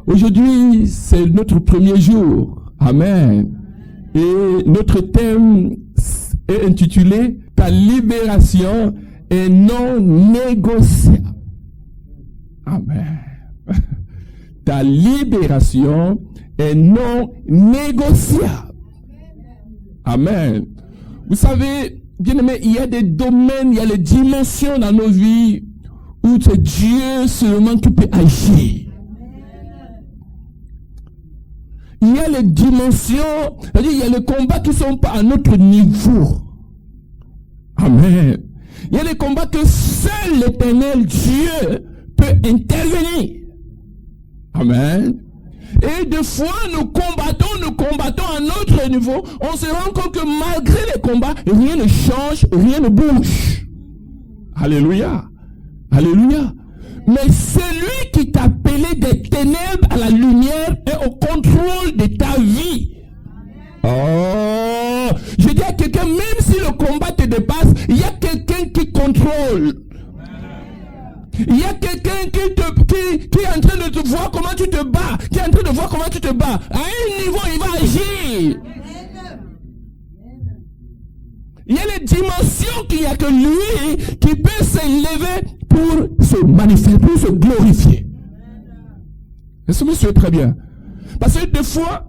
Aujourd'hui, c'est notre premier jour. Amen. Et notre thème est intitulé « Ta libération est non négociable ». Amen. Ta libération est non négociable. Amen. Vous savez, bien aimé, il y a des domaines, il y a les dimensions dans nos vies où c'est Dieu seulement qui peut agir. Il y a les dimensions, c'est-à-dire il y a les combats qui ne sont pas à notre niveau. Amen. Il y a les combats que seul l'Éternel Dieu peut intervenir. Amen. Et des fois, nous combattons à notre niveau. On se rend compte que malgré les combats, rien ne change, rien ne bouge. Alléluia. Alléluia. Mais celui qui t'a appelé des ténèbres à la lumière est au contrôle de ta vie. Oh, je dis à quelqu'un, même si le combat te dépasse, il y a quelqu'un qui contrôle. Il y a quelqu'un qui est en train de te voir comment tu te bats, qui est en train de voir comment tu te bats. À un niveau, il va agir. Il y a les dimensions qu'il n'y a que lui qui peut s'élever pour se manifester, pour se glorifier. Est-ce que vous suivez très bien? Parce que des fois,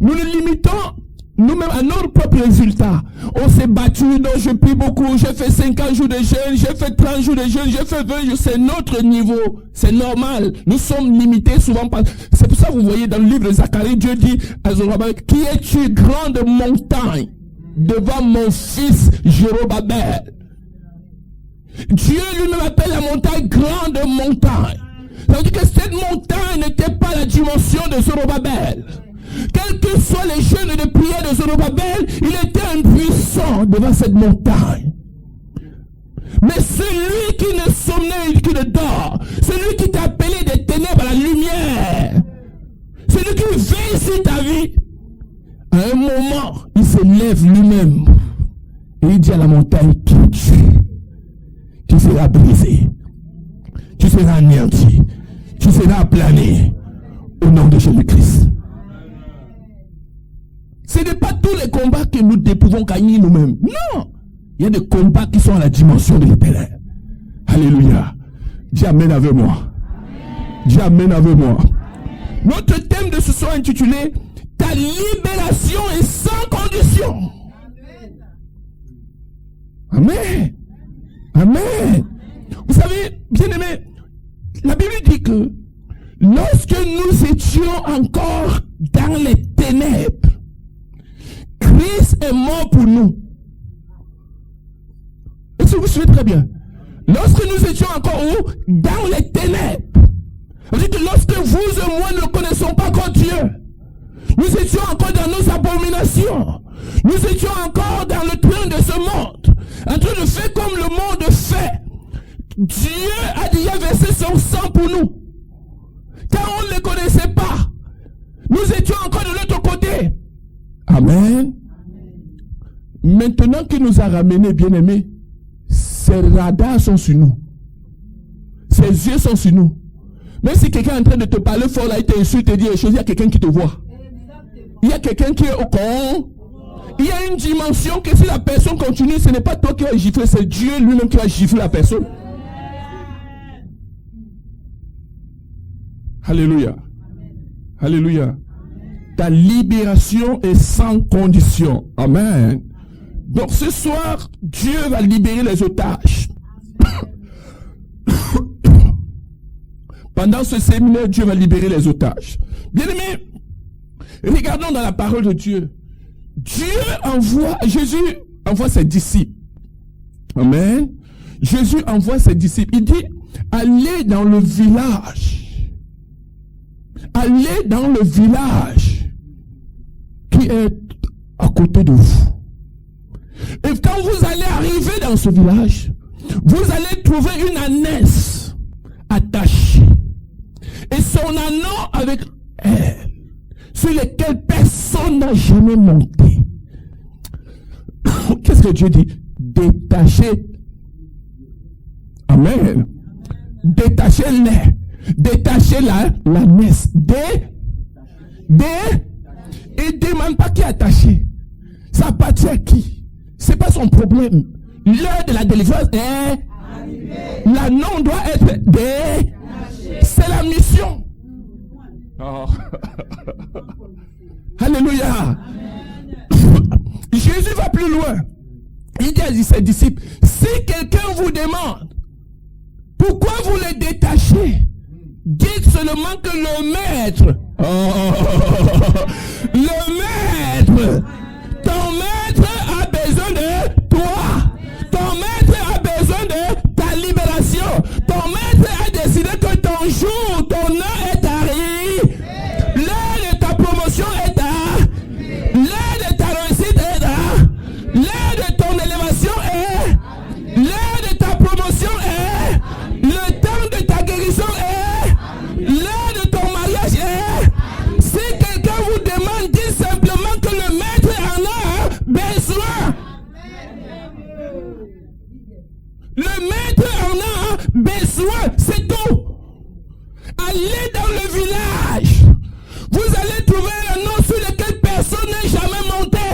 nous nous limitons nous-mêmes à nos propres résultats. On s'est battu, donc je prie beaucoup, j'ai fait 50 jours de jeûne, j'ai fait 30 jours de jeûne, j'ai fait 20 jours, c'est notre niveau, c'est normal. Nous sommes limités souvent par... C'est pour ça que vous voyez dans le livre de Zacharie, Dieu dit à Zorobabel, qui es-tu grande montagne devant mon fils Jérobabel? Dieu lui-même appelle la montagne grande montagne. Ça veut dire que cette montagne n'était pas la dimension de Zorobabel. Quels que soient les jeûnes de prière de Zorobabel, il était impuissant devant cette montagne. Mais celui qui ne sommeille, qui ne dort, celui qui t'a appelé des ténèbres à la lumière, celui qui veille sur ta vie, à un moment, il se lève lui-même et il dit à la montagne, tu seras brisé, tu seras anéanti, tu seras aplani au nom de Jésus-Christ. Ce n'est pas tous les combats que nous pouvons gagner nous-mêmes. Non. Il y a des combats qui sont à la dimension de l'Éternel. Alléluia. Dis Amen avec moi. Dis Amen avec moi. Notre thème de ce soir est intitulé « Ta libération est sans condition ». Amen. Amen. Vous savez, bien aimé, la Bible dit que lorsque nous étions encore dans les ténèbres, Christ est mort pour nous. Est-ce que vous suivez très bien? Lorsque nous étions encore où? Dans les ténèbres. C'est-à-dire que lorsque vous et moi ne connaissons pas encore Dieu, nous étions encore dans nos abominations. Nous étions encore dans le train de ce monde, en train de faire comme le monde fait. Dieu a déjà versé son sang pour nous. Car on ne le connaissait pas. Nous étions encore de l'autre côté. Amen. Maintenant qu'il nous a ramenés, bien-aimés, ses radars sont sur nous. Ses yeux sont sur nous. Même si quelqu'un est en train de te parler fort, là, il t'insulte, te dit des choses, il y a quelqu'un qui te voit. Il y a quelqu'un qui est au courant. Il y a une dimension que si la personne continue, ce n'est pas toi qui vas gifler, c'est Dieu lui-même qui va gifler la personne. Alléluia. Alléluia. Ta libération est sans condition. Amen. Donc ce soir, Dieu va libérer les otages. Pendant ce séminaire, Dieu va libérer les otages. Bien-aimés, regardons dans la parole de Dieu. Jésus envoie ses disciples. Amen. Jésus envoie ses disciples. Il dit, allez dans le village. Allez dans le village qui est à côté de vous. Et quand vous allez arriver dans ce village, vous allez trouver une ânesse attachée. Et son anneau avec elle, sur lequel personne n'a jamais monté. Qu'est-ce que Dieu dit? Détachez. Amen. Détachez-les. Détachez détacher la naisse. Et demande pas qui est attaché. Ça appartient à qui? C'est pas son problème. L'heure de la délivrance est arrivée. L'anneau doit être détaché. C'est la mission. Oh. Alléluia. Jésus va plus loin. Il dit à ses disciples, si quelqu'un vous demande pourquoi vous les détachez, dites seulement que le maître, le maître, ton maître a besoin de toi. Ton maître a besoin de ta libération. Ton maître a décidé que ton jour, ton heure est arrivée. L'heure de ta promotion est arrivée. L'heure de ta réussite est arrivée. L'heure de ton élévation est. L'heure de ta promotion est. Le temps de ta guérison est. L'heure de ton mariage est. Si quelqu'un vous demande, dites simplement que le maître en a besoin. Le maître en a besoin, c'est tout. Allez dans le village. Vous allez trouver un nom sur lequel personne n'est jamais monté.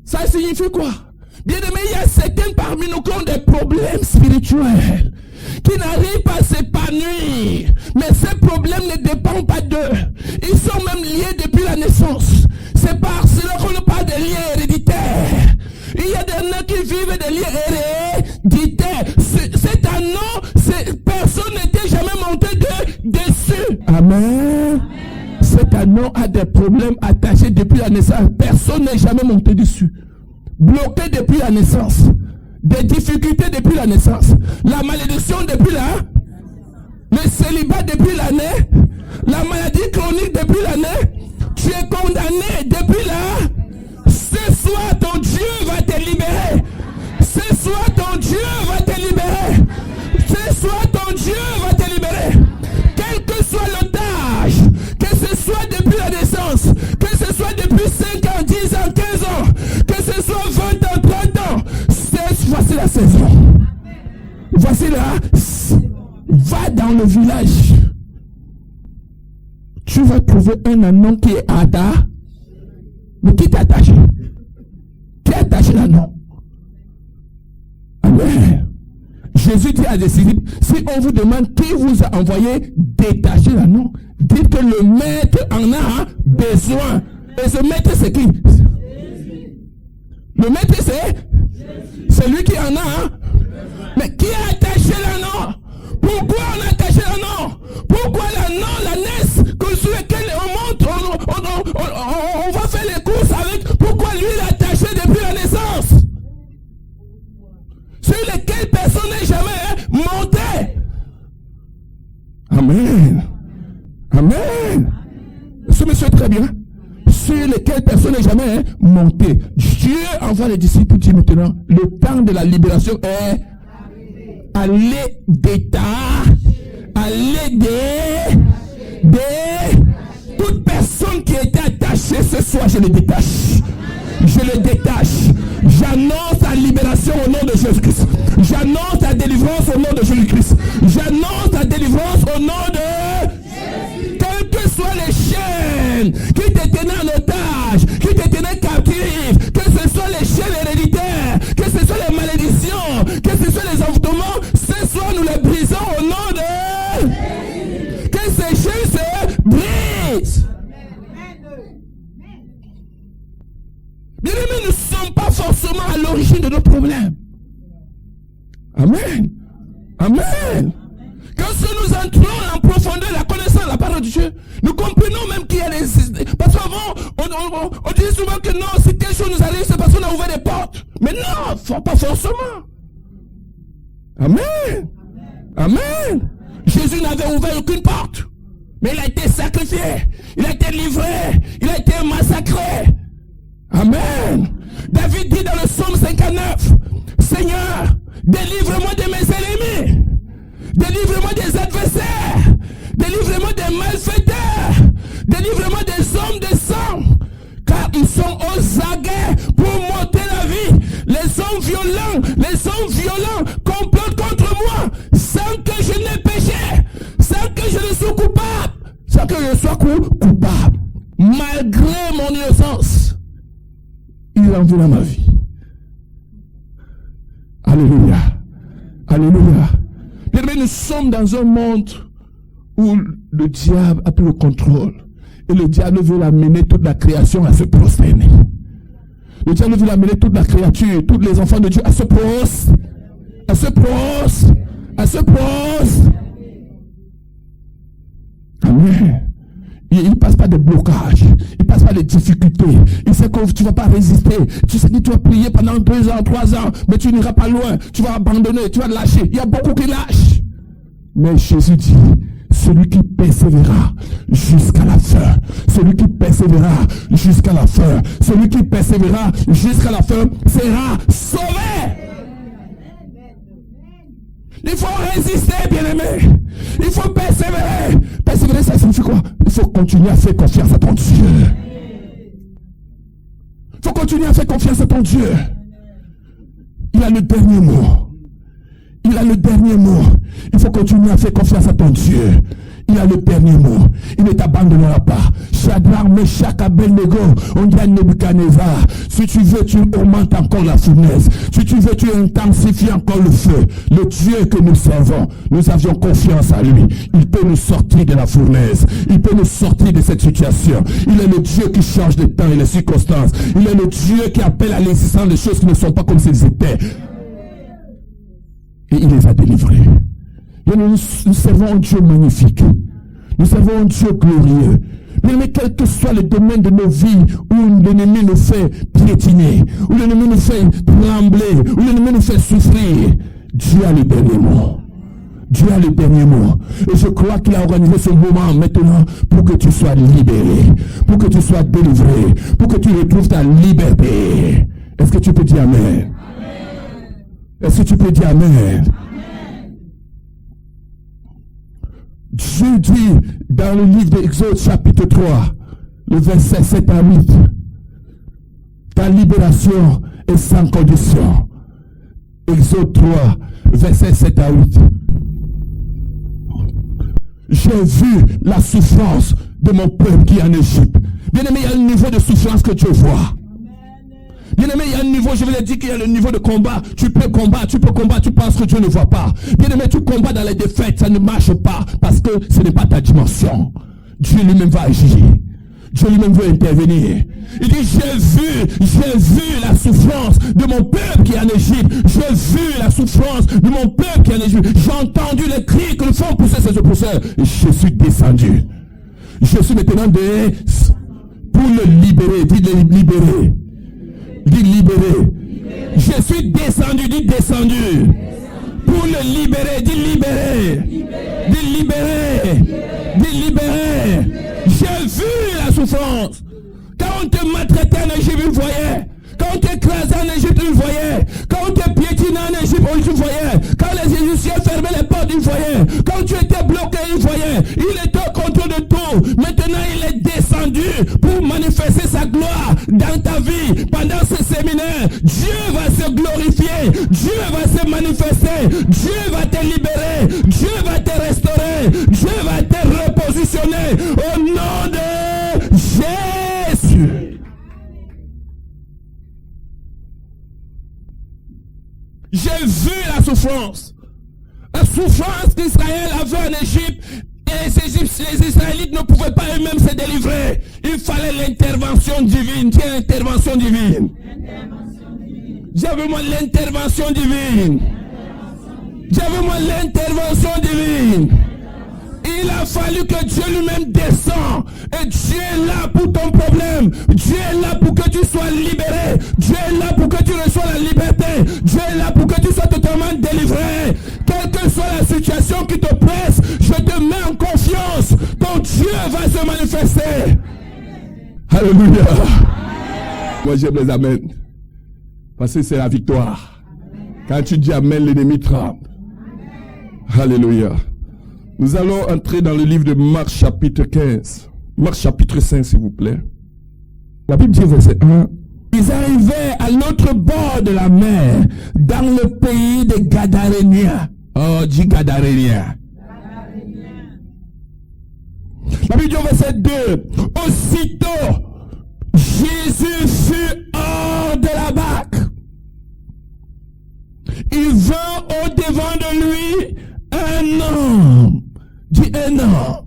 Ça signifie quoi? Bien aimé, il y a certains parmi nous qui ont des problèmes spirituels, qui n'arrivent pas à s'épanouir. Mais ces problèmes ne dépendent pas d'eux. Ils sont même liés depuis la naissance. C'est parce qu'on ne parle de liens héréditaires. Il y a des gens qui vivent des liens héréditaires. C'est un nom, personne n'était jamais monté dessus. Amen. Cet anneau a des problèmes attachés depuis la naissance. Personne n'est jamais monté dessus. Bloqué depuis la naissance. Des difficultés depuis la naissance. La malédiction depuis le célibat depuis l'année. La maladie chronique depuis l'année. Tu es condamné depuis là. Ce soir, ton Dieu va te libérer. Ce soir, ton Dieu va te libérer. Ce soir, ton Dieu va te libérer. Quel que soit l'otage, que ce soit depuis la naissance, que ce soit depuis 5 ans, 10 ans, 15 ans, que ce soit 20 ans, 30 ans, voici la saison. Voici là. Va dans le village. Tu vas trouver un anneau qui est attaché. Mais qui t'est attaché? Qui est attaché l'anneau? Amen. Jésus dit à des disciples, si on vous demande qui vous a envoyé détacher l'anneau, dites que le maître en a besoin. Et ce maître c'est qui? Le maître c'est lui qui en a. Mais qui a attaché l'anneau? Pourquoi on a attaché l'anneau? Pourquoi l'anneau, la naisse, sur laquelle on monte, on va faire les courses avec? Pourquoi lui il a attaché depuis la naissance? Sur lesquels personne n'est jamais monté. Amen. Amen. Ce monsieur très bien. Sur lesquels personne n'est jamais monté. Dieu envoie les disciples dit maintenant, le temps de la libération est allez toute personne qui était attachée ce soir, je le détache. Je le détache. J'annonce la libération au nom de Jésus-Christ. J'annonce la délivrance au nom de Jésus-Christ. J'annonce la délivrance au nom de Jésus. Quelles que soient les chaînes qui te tenaient en otage, qui te tenaient captif, que ce soit les chaînes héréditaires, que ce soit les malédictions, que ce soit les envoûtements, ce soir nous les brisons au nom de Jésus. Que ces chaînes se brisent. Bien aimés, nous ne sommes pas forcément à l'origine de nos problèmes. Amen. Amen. Quand nous entrons en profondeur la connaissance de la parole de Dieu, nous comprenons même qu'il y a des... Parce qu'avant, on dit souvent que non, si quelque chose nous arrive, c'est parce qu'on a ouvert des portes. Mais non, pas forcément. Amen. Amen. Jésus n'avait ouvert aucune porte. Mais il a été sacrifié. Il a été livré. Il a été massacré. Amen. David dit dans le psaume 59, Seigneur, délivre-moi de mes ennemis. Délivre-moi des adversaires. Délivre-moi des malfaiteurs. Délivre-moi des hommes de sang. Car ils sont aux aguets pour m'ôter la vie. Les hommes violents complotent contre moi sans que je n'ai péché. Sans que je ne sois coupable. sans que je sois coupable. Malgré mon innocence, il en veut dans ma vie. Alléluia. Alléluia. Bien aimé, nous sommes dans un monde où le diable a pris le contrôle. Et le diable veut amener toute la création à se prosterner. Le diable veut amener toute la créature, tous les enfants de Dieu à se prosterner. À se prosterner. À se prosterner. Amen. Il ne passe pas de blocages, il ne passe pas de difficultés. Il sait que tu ne vas pas résister. Tu sais que tu vas prier pendant 2 ans, 3 ans, mais tu n'iras pas loin. Tu vas abandonner, tu vas lâcher. Il y a beaucoup qui lâchent. Mais Jésus dit, celui qui persévérera jusqu'à la fin, celui qui persévérera jusqu'à la fin, celui qui persévérera jusqu'à la fin sera sauvé. Il faut résister, bien-aimé. Il faut persévérer. Persévérer, ça signifie quoi? Il faut continuer à faire confiance à ton Dieu. Il faut continuer à faire confiance à ton Dieu. Il a le dernier mot. Il a le dernier mot. Il faut continuer à faire confiance à ton Dieu. Il a le dernier mot. Il ne t'abandonnera pas. Shadrach, Meshach, Abednego, on dit à Nebuchadnezzar, si tu veux, tu augmentes encore la fournaise. Si tu veux, tu intensifies encore le feu. Le Dieu que nous servons, nous avions confiance à lui. Il peut nous sortir de la fournaise. Il peut nous sortir de cette situation. Il est le Dieu qui change les temps et les circonstances. Il est le Dieu qui appelle à l'existence des choses qui ne sont pas comme si elles étaient. Et il les a délivrés. Nous servons un Dieu magnifique. Nous servons un Dieu glorieux. Mais quel que soit le domaine de nos vies où l'ennemi nous fait piétiner, où l'ennemi nous fait trembler, où l'ennemi nous fait souffrir, Dieu a le dernier mot. Dieu a le dernier mot. Et je crois qu'il a organisé ce moment maintenant pour que tu sois libéré, pour que tu sois délivré, pour que tu retrouves ta liberté. Est-ce que tu peux dire Amen? Est-ce que tu peux dire Amen? Dieu dit dans le livre d'Exode chapitre 3, le verset 7 à 8, ta libération est sans condition. Exode 3, verset 7 à 8. J'ai vu la souffrance de mon peuple qui est en Égypte. Bien aimé, il y a un niveau de souffrance que Dieu voit. Bien aimé, il y a un niveau, je vous l'ai dit qu'il y a le niveau de combat. Tu peux combattre, tu penses que Dieu ne voit pas. Bien aimé, tu combats dans les défaites, ça ne marche pas parce que ce n'est pas ta dimension. Dieu lui-même va agir. Dieu lui-même veut intervenir. Il dit, j'ai vu la souffrance de mon peuple qui est en Égypte. J'ai vu la souffrance de mon peuple qui est en Égypte. J'ai entendu les cris que le font pousser ces oppresseurs. Et je suis descendu. Je suis maintenant pour le libérer. Dis le libérer. Dis libérer. Je suis descendu, dis descendu. Pour le libérer, dis libérer. Dis libérer. Dis libérer. J'ai vu la souffrance. Quand on te maltraitait en Égypte, il voyait. Quand on t'écrasait en Égypte, il voyait. Quand on te piétinait en Égypte, il voyait. Quand les Égyptiens fermaient les portes, il voyait. Quand tu étais bloqué, il voyait. Il était au contrôle de tout. Maintenant, il est descendu pour manifester sa gloire dans ta vie. Pendant ce séminaire, Dieu va se glorifier. Dieu va se manifester. Dieu va te libérer. Dieu va te restaurer. Dieu va te repositionner. Au nom de Jésus. J'ai vu la souffrance. La souffrance qu'Israël avait en Égypte. Et les Israélites ne pouvaient pas eux-mêmes se délivrer. Il fallait l'intervention divine. Tiens, intervention divine. J'avais moi l'intervention divine. J'avais moi l'intervention divine. Il a fallu que Dieu lui-même descende. Et Dieu est là pour ton problème. Dieu est là pour que tu sois libéré. Dieu est là pour que tu reçois la liberté. Dieu est là pour que tu sois totalement délivré. Quelle que soit la situation qui te presse, je te mets en confiance. Ton Dieu va se manifester. Alléluia. Moi j'aime les amens. Parce que c'est la victoire. Quand tu dis amen, l'ennemi tremble. Alléluia. Nous allons entrer dans le livre de Marc chapitre 15. Marc chapitre 5, s'il vous plaît. La Bible dit verset 1. Ils arrivaient à l'autre bord de la mer, dans le pays des Gadaréniens. Oh, dis Gadaréniens. La Bible dit au verset 2, aussitôt, Jésus fut hors de la barque. Il vint au devant de lui un homme. Dis un homme.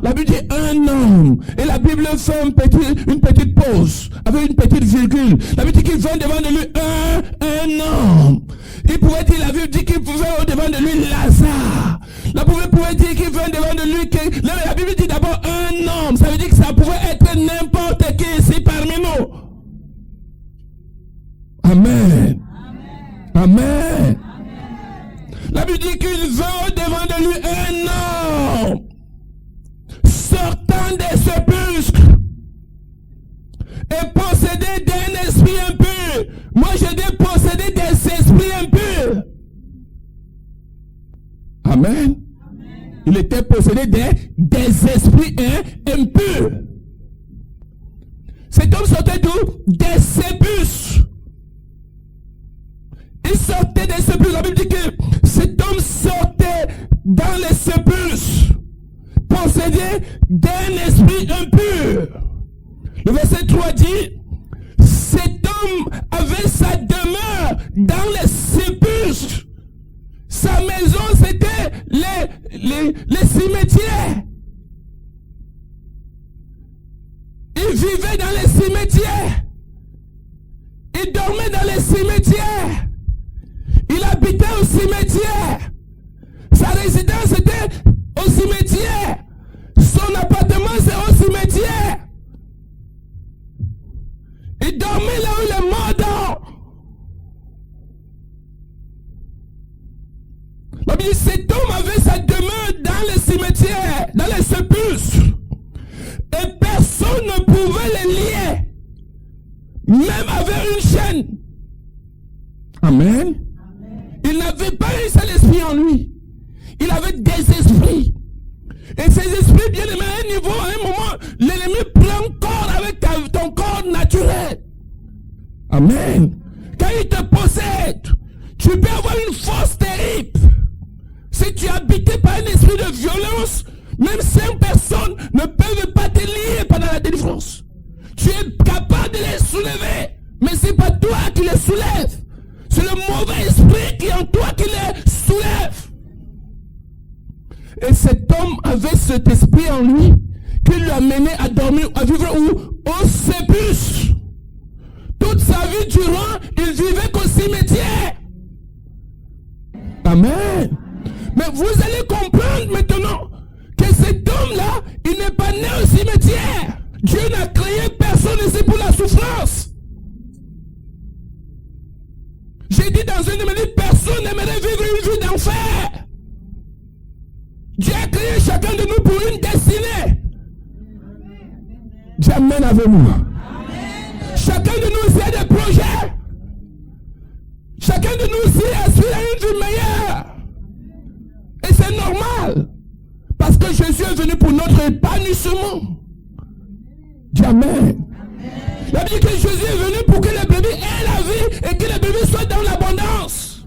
La Bible dit un homme. Et la Bible fait une petite pause, avec une petite virgule. La Bible dit qu'il vint devant de lui un homme. Il pouvait dire, la Bible dit qu'il pouvait au devant de lui Lazare. La Bible pouvait dire qu'il vint devant de lui. La Bible dit d'abord un homme. Ça veut dire que ça pouvait être n'importe qui ici parmi nous. Amen. Amen. La Bible dit qu'il vint au devant de lui un homme sortant des sépulcres et possédé d'un esprit impur. Moi je dis possédé des esprits impurs. Amen. Il était possédé des esprits impurs. Cet homme sortait d'où? Des sépulcres. Il sortait des sépulcres. La Bible dit que cet homme sortait dans les sépulcres, possédé d'un esprit impur. Le verset 3 dit, cet homme avait sa demeure dans les sépulcres. Sa maison, c'était les cimetières. Il vivait dans les cimetières. Il dormait dans les cimetières. Il habitait au cimetière. Sa résidence était au cimetière. Son appartement, c'est au cimetière. Il dormait là où les morts dorment. La Bible dit, cet homme avait sa demeure dans les cimetières, dans les sépulcres. Et personne ne pouvait les lier, même avec une chaîne. Amen. Il n'avait pas un seul esprit en lui. Il avait des esprits. Et ces esprits, bien aimés, à un niveau, à un moment, l'ennemi prend corps avec ton corps naturel. Amen. Quand il te possède, tu peux avoir une force terrible. Si tu es habité par un esprit de violence, même 5 personnes ne peuvent pas te lier pendant la délivrance. Tu es capable de les soulever, mais ce n'est pas toi qui les soulèves. C'est le mauvais esprit qui est en toi qui les soulève. Et cet homme avait cet esprit en lui qui lui a mené à dormir, à vivre où? Au sépulcre. Toute sa vie durant, il vivait qu'au cimetière. Amen. Mais vous allez comprendre maintenant que cet homme-là, il n'est pas né au cimetière. Dieu n'a créé personne ici pour la souffrance. J'ai dit dans une de mes livres, personne n'aimerait vivre une vie d'enfer. Dieu a créé chacun de nous pour une destinée. Dieu amène avec nous. Chacun de nous ici a des projets. Chacun de nous ici aspire à une vie meilleure. Et c'est normal. Parce que Jésus est venu pour notre épanouissement. Dieu amen. La Bible dit que Jésus est venu pour que les brebis aient la vie et que les brebis soient dans l'abondance.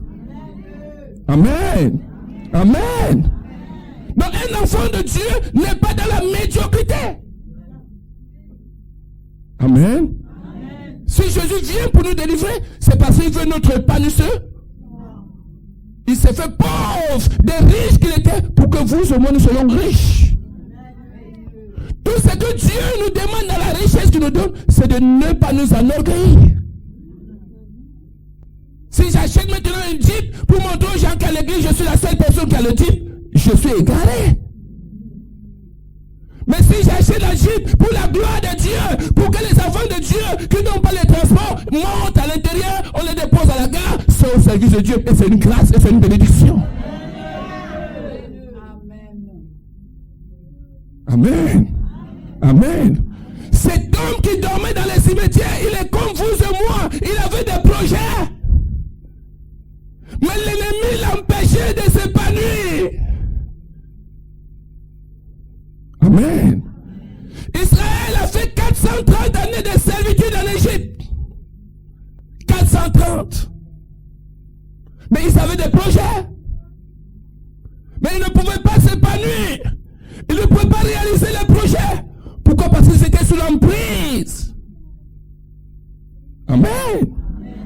Amen. Amen. Donc un enfant de Dieu n'est pas dans la médiocrité. Amen. Si Jésus vient pour nous délivrer, c'est parce qu'il veut notre épanouissement. Il s'est fait pauvre, des riches qu'il était, pour que vous et moi nous soyons riches. Tout ce que Dieu nous demande dans la richesse qu'il nous donne, c'est de ne pas nous enorgueillir. Si j'achète maintenant une Jeep pour montrer aux gens qu'à l'église je suis la seule personne qui a le Jeep, je suis égaré. Mais si j'achète la Jeep pour la gloire de Dieu, pour que les enfants de Dieu qui n'ont pas les transports montent à l'intérieur, on les dépose à la gare, c'est au service de Dieu et c'est une grâce et c'est une bénédiction. Amen. Amen. Cet homme qui dormait dans les cimetières, il est comme vous et moi, il avait des projets. Mais l'ennemi l'empêchait de s'épanouir. Amen. Israël a fait 430 années de servitude en Égypte. 430. Mais ils avaient des projets. Mais ils ne pouvaient pas s'épanouir. Ils ne pouvaient pas réaliser le projet. Pourquoi? Parce qu'ils étaient sous l'emprise. Amen.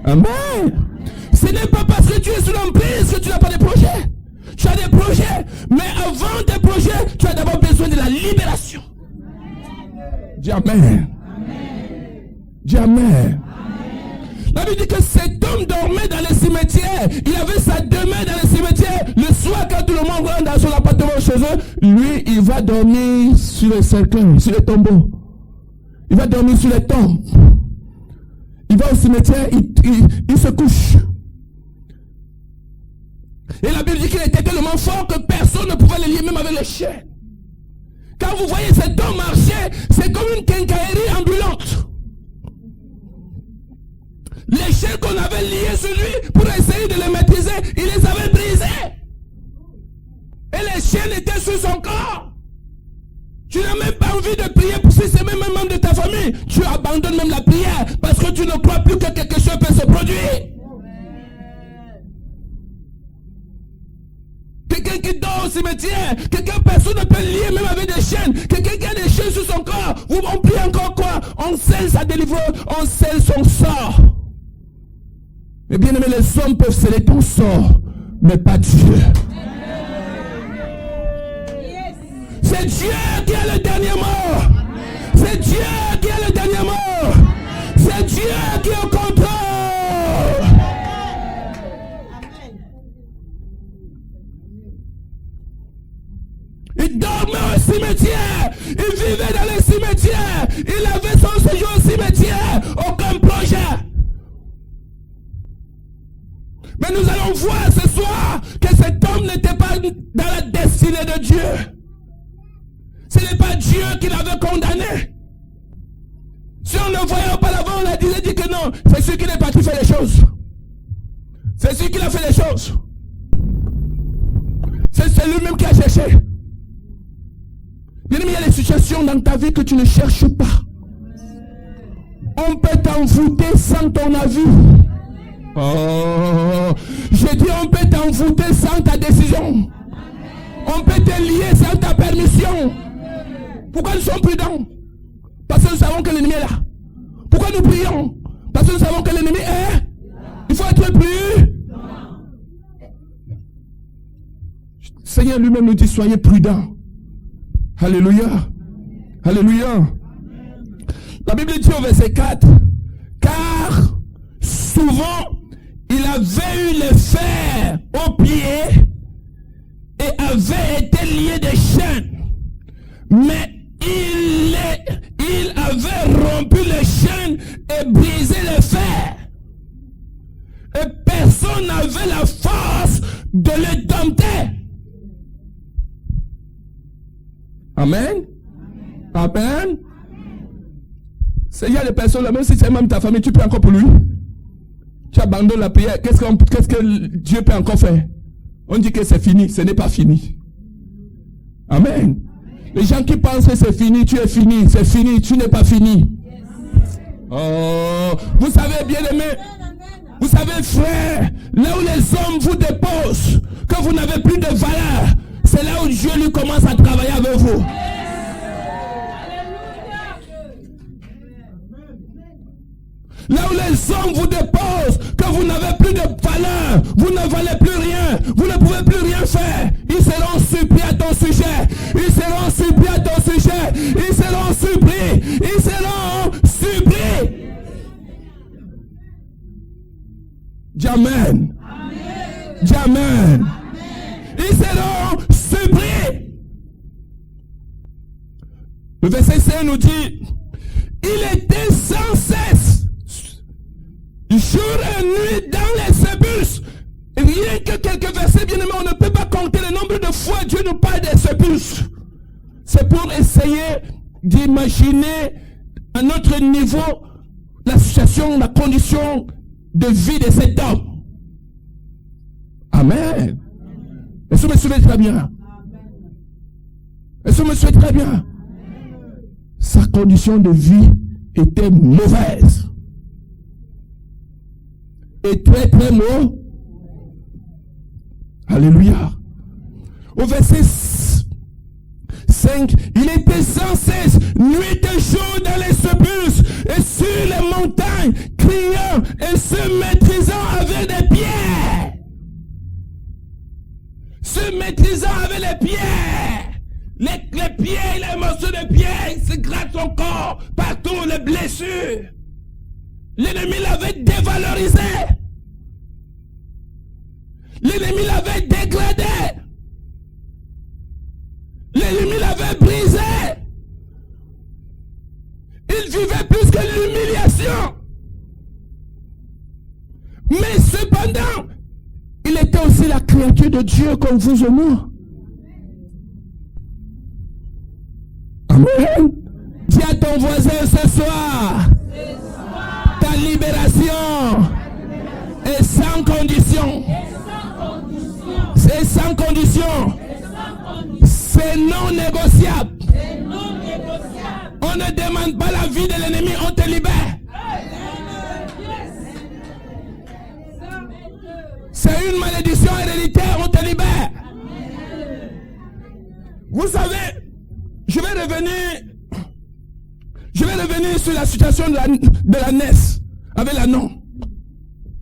Amen. Ce n'est pas parce que tu es sous l'emprise que tu n'as pas de projet. Tu as des projets, mais avant tes projets, tu as d'abord besoin de la libération. Dis Amen. Dis Amen. La Bible dit que cet homme dormait dans le cimetière. Il avait sa demeure dans le cimetière. Le soir, quand tout le monde rentre dans son appartement chez eux, lui, il va dormir sur les cercueils, sur les tombeaux. Il va dormir sur les tombes. Il va au cimetière, il se couche. Et la Bible dit qu'il était tellement fort que personne ne pouvait le lier, même avec les chiens. Quand vous voyez cet homme marcher, c'est comme une quincaillerie ambulante. Les chaînes qu'on avait liées sur lui pour essayer de les maîtriser, il les avait brisées. Et les chaînes étaient sur son corps. Tu n'as même pas envie de prier pour si c'est même un membre de ta famille. Tu abandonnes même la prière parce que tu ne crois plus que quelque chose peut se produire. Quelqu'un qui dort au cimetière, personne ne peut lier même avec des chaînes. Quelqu'un qui a des chaînes sur son corps, on prie encore quoi? On scelle sa délivrance, on scelle son sort. Mais bien aimé, les hommes peuvent sceller ton sort, mais pas Dieu. C'est Dieu qui a le dernier mot. C'est Dieu qui a le dernier mot. C'est Dieu qui est au contrôle. Il dormait au cimetière. Il vivait dans les cimetières. Il avait son séjour au cimetière. Aucun projet. Mais nous allons voir ce soir que cet homme n'était pas dans la destinée de Dieu. Ce n'est pas Dieu qui l'avait condamné. Si on le voyait auparavant, on a dit que non, c'est celui qui est parti faire les choses. C'est celui qui a fait les choses. C'est lui-même qui a cherché. Bien aimé, il y a des situations dans ta vie que tu ne cherches pas. On peut t'envoûter sans ton avis. Oh, je dis on peut t'envoûter sans ta décision. On peut te lier sans ta permission. Pourquoi nous sommes prudents? Parce que nous savons que l'ennemi est là. Pourquoi nous prions? Parce que nous savons que l'ennemi est. Il faut être plus. Seigneur lui-même nous dit soyez prudents. Alléluia. Alléluia. La Bible dit au verset 4, car souvent il avait eu les fers aux pieds et avait été lié des chaînes. Mais il avait rompu les chaînes et brisé les fers. Et personne n'avait la force de le dompter. Amen. Amen. Il y a des personnes là, même si c'est même ta famille, tu peux encore pour lui. Tu abandonnes la prière. Qu'est-ce que Dieu peut encore faire? On dit que c'est fini. Ce n'est pas fini. Amen. Les gens qui pensent que c'est fini, tu es fini. C'est fini, tu n'es pas fini. Oh, vous savez, bien aimé, vous savez, frère, là où les hommes vous déposent, que vous n'avez plus de valeur, c'est là où Dieu lui commence à travailler avec vous. Là où les hommes vous déposent, que vous n'avez plus de valeur, vous ne valez plus rien, vous ne pouvez plus rien faire, ils seront surpris à ton sujet, ils seront surpris à ton sujet, ils seront surpris, ils seront surpris. Dis Amen. Dis Amen. Ils seront surpris. Le verset 5 nous dit, il était sans cesse, jour et nuit dans les sépulcres. Rien que quelques versets bien aimés, on ne peut pas compter le nombre de fois Dieu nous parle des sépulcres. C'est pour essayer d'imaginer à notre niveau la situation, la condition de vie de cet homme. Amen. Est-ce que vous me suivez très bien? Est-ce que vous me suivez très bien? Sa condition de vie était mauvaise. Et très très mauvaise. Alléluia. Au verset 7, 5, il était sans cesse, nuit et jour dans les sépulcres et sur les montagnes, criant et se maîtrisant avec des pierres. Se maîtrisant avec les pierres. Les pieds, les morceaux de pieds, il se gratte son corps, partout les blessures. L'ennemi l'avait dévalorisé. L'ennemi l'avait dégradé. L'ennemi l'avait brisé. Il vivait plus que l'humiliation. Mais cependant, il était aussi la créature de Dieu comme vous et moi. Amen. Dis à ton voisin ce soir, ta libération est sans condition. C'est sans condition. C'est non négociable. On ne demande pas la vie de l'ennemi, on te libère. C'est une malédiction héréditaire, on te libère. Vous savez, je vais revenir sur la situation de la NES avec l'anneau.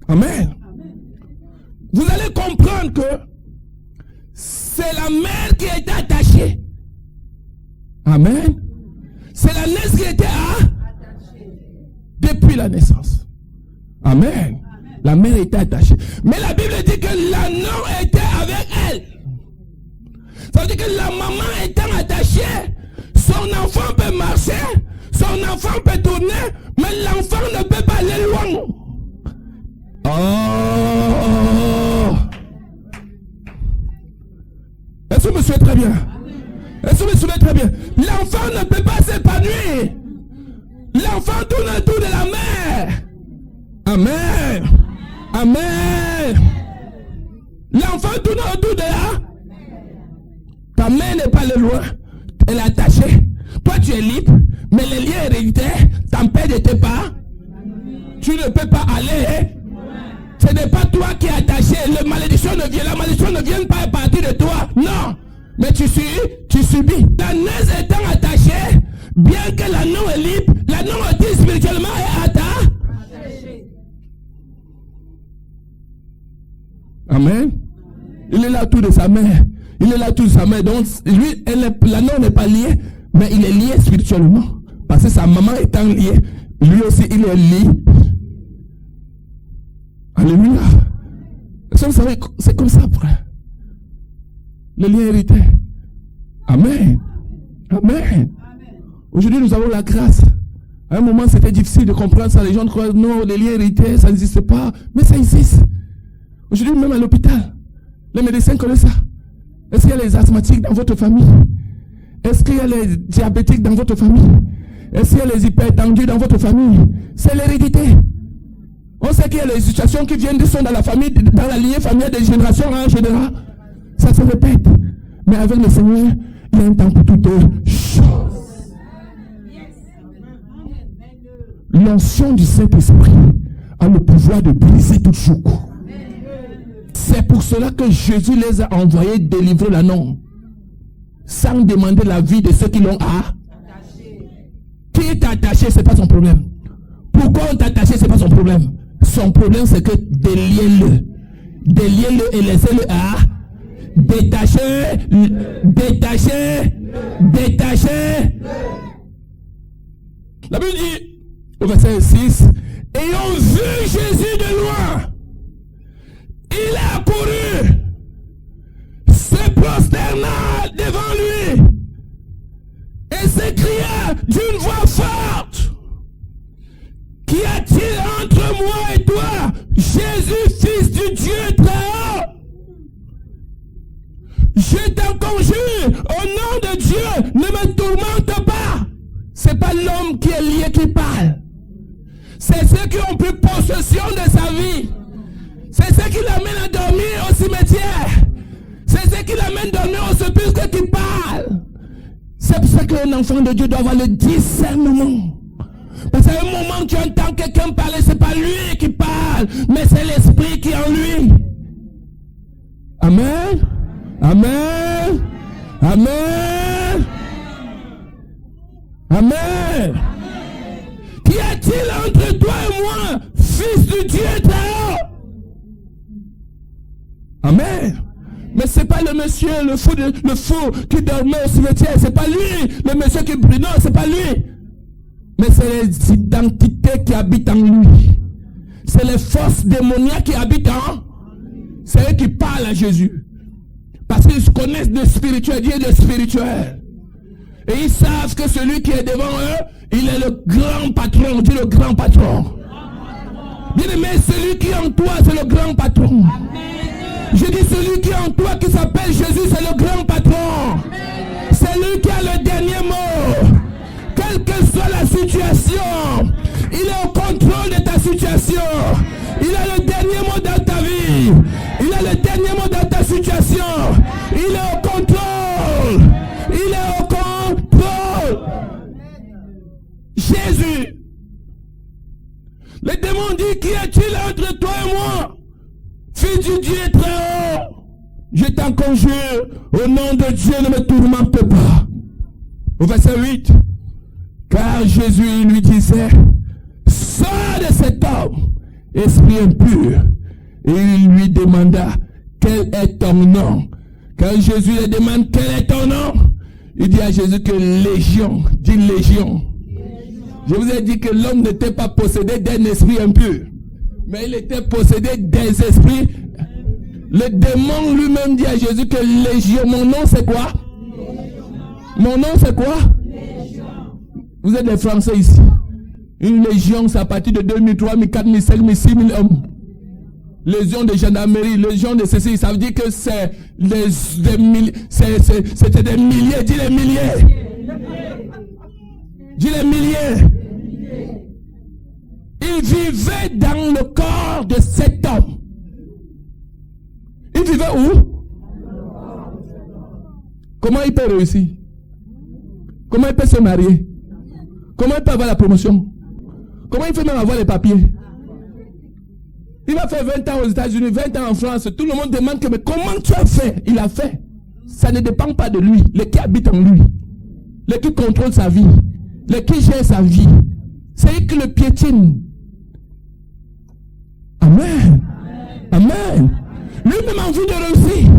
Amen. Vous allez comprendre que c'est la mère qui était attachée. Amen. C'est la NES qui était attachée depuis la naissance. Amen. La mère était attachée. Mais la Bible dit que l'anneau était avec elle. Ça veut dire que la maman étant attachée, son enfant peut marcher, son enfant peut tourner, mais l'enfant ne peut pas aller loin. Oh! Est-ce que vous me suivez très bien? Est-ce que vous me suivez très bien? L'enfant ne peut pas s'épanouir. L'enfant tourne autour de la mère. Amen. Amen. L'enfant tourne autour de la. Ta mère n'est pas le loin. Elle est attachée. Toi, tu es libre. Mais les liens héréditaires t'empêchent de te pas. Tu ne peux pas aller. Ce n'est pas toi qui es attaché. La malédiction ne vient pas à partir de toi. Non. Mais tu subis. La naise étant attachée, bien que l'anneau est libre, l'anneau aussi spirituellement est attaché. Amen. Il est là tout de sa mère. Il est là tout de sa mère. Donc, lui, l'anneau n'est pas lié, mais il est lié spirituellement. Parce que sa maman étant liée, lui aussi, il est lié. Alléluia. Vous savez, c'est comme ça, frère. Le lien hérité. Amen. Amen. Aujourd'hui, nous avons la grâce. À un moment, c'était difficile de comprendre ça. Les gens croient, non, les liens hérités, ça n'existe pas. Mais ça existe. Aujourd'hui, même à l'hôpital, les médecins connaissent ça. Est-ce qu'il y a les asthmatiques dans votre famille? Est-ce qu'il y a les diabétiques dans votre famille? Est-ce qu'il y a les hypertendus dans votre famille? C'est l'hérédité. On sait qu'il y a les situations qui viennent sont dans la famille, dans la lignée familiale des générations en général. Ça se répète. Mais avec le Seigneur, il y a un temps pour toutes choses. L'onction du Saint-Esprit a le pouvoir de briser tout joug. C'est pour cela que Jésus les a envoyés délivrer l'anneau. Sans demander la vie de ceux qui l'ont attaché. Qui est attaché, ce n'est pas son problème. Pourquoi on t'a attaché, ce n'est pas son problème. Son problème, c'est que déliez-le. Déliez-le et laissez-le à détacher. La Bible dit, au verset 6, ayant vu Jésus de loin, il a accouru, se prosterna devant lui et s'écria d'une voix forte, qu'y a-t-il entre moi et toi, Jésus, fils du Dieu très haut? Je t'en conjure, au nom de Dieu, ne me tourmente pas. C'est pas l'homme qui est lié qui parle. C'est ceux qui ont pris possession de sa vie. C'est ceux qui l'amènent à dormir au cimetière. C'est ceux qui l'amènent à dormir au sépulcre qui parlent. C'est pour ça qu'un enfant de Dieu doit avoir le discernement. Parce qu'à un moment tu entends quelqu'un parler, c'est pas lui qui parle, mais c'est l'esprit qui est en lui. Amen. Amen. Amen. Amen. Qu'y a-t-il entre toi et moi, fils du Dieu très haut? Amen. Mais c'est pas le monsieur, le fou qui dormait au cimetière. C'est pas lui. Le monsieur qui brûle. Non, c'est pas lui. Mais c'est les identités qui habitent en lui. C'est les forces démoniaques qui habitent en. C'est eux qui parlent à Jésus. Parce qu'ils connaissent le spirituel. Dieu est le spirituel. Et ils savent que celui qui est devant eux, il est le grand patron. Dis le grand patron. Bien aimé, celui qui est en toi, c'est le grand patron. Je dis celui qui est en toi, qui s'appelle Jésus, c'est le grand patron. C'est lui qui a le dernier mot. Quelle que soit la situation, il est au contrôle de ta situation. Il a le dernier mot dans ta vie. Il a le dernier mot dans ta situation. Il est au contrôle. Il est au contrôle. Jésus. Le démon dit, qu'y a-t-il entre toi et moi? Fils du Dieu très haut, je t'en conjure, au nom de Dieu, ne me tourmente pas. Au verset 8, car Jésus lui disait, sors de cet homme, esprit impur. Et il lui demanda, quel est ton nom? Quand Jésus lui demande, quel est ton nom? Il dit à Jésus que légion, dit légion. Je vous ai dit que l'homme n'était pas possédé d'un esprit impur. Mais il était possédé des esprits. Le démon lui-même dit à Jésus que légion. Mon nom c'est quoi? Mon nom c'est quoi? Vous êtes des Français ici. Une légion, c'est à partir de 2000, 3000, 4000, 5000, 6000 hommes. Légion de gendarmerie, légion de ceci. Ça veut dire que c'est des milliers. C'était des milliers. Dis les milliers. Dis les milliers. Il vivait dans le corps de cet homme. Il vivait où? Comment il peut réussir? Comment il peut se marier? Comment il peut avoir la promotion? Comment il peut même avoir les papiers? Il va faire 20 ans aux États-Unis, 20 ans en France. Tout le monde demande que, mais comment tu as fait? Il a fait. Ça ne dépend pas de lui. Les qui habitent en lui. Les qui contrôlent sa vie. Les qui gèrent sa vie. C'est eux qui le piétinent. Amen. Amen. Lui-même a envie de réussir.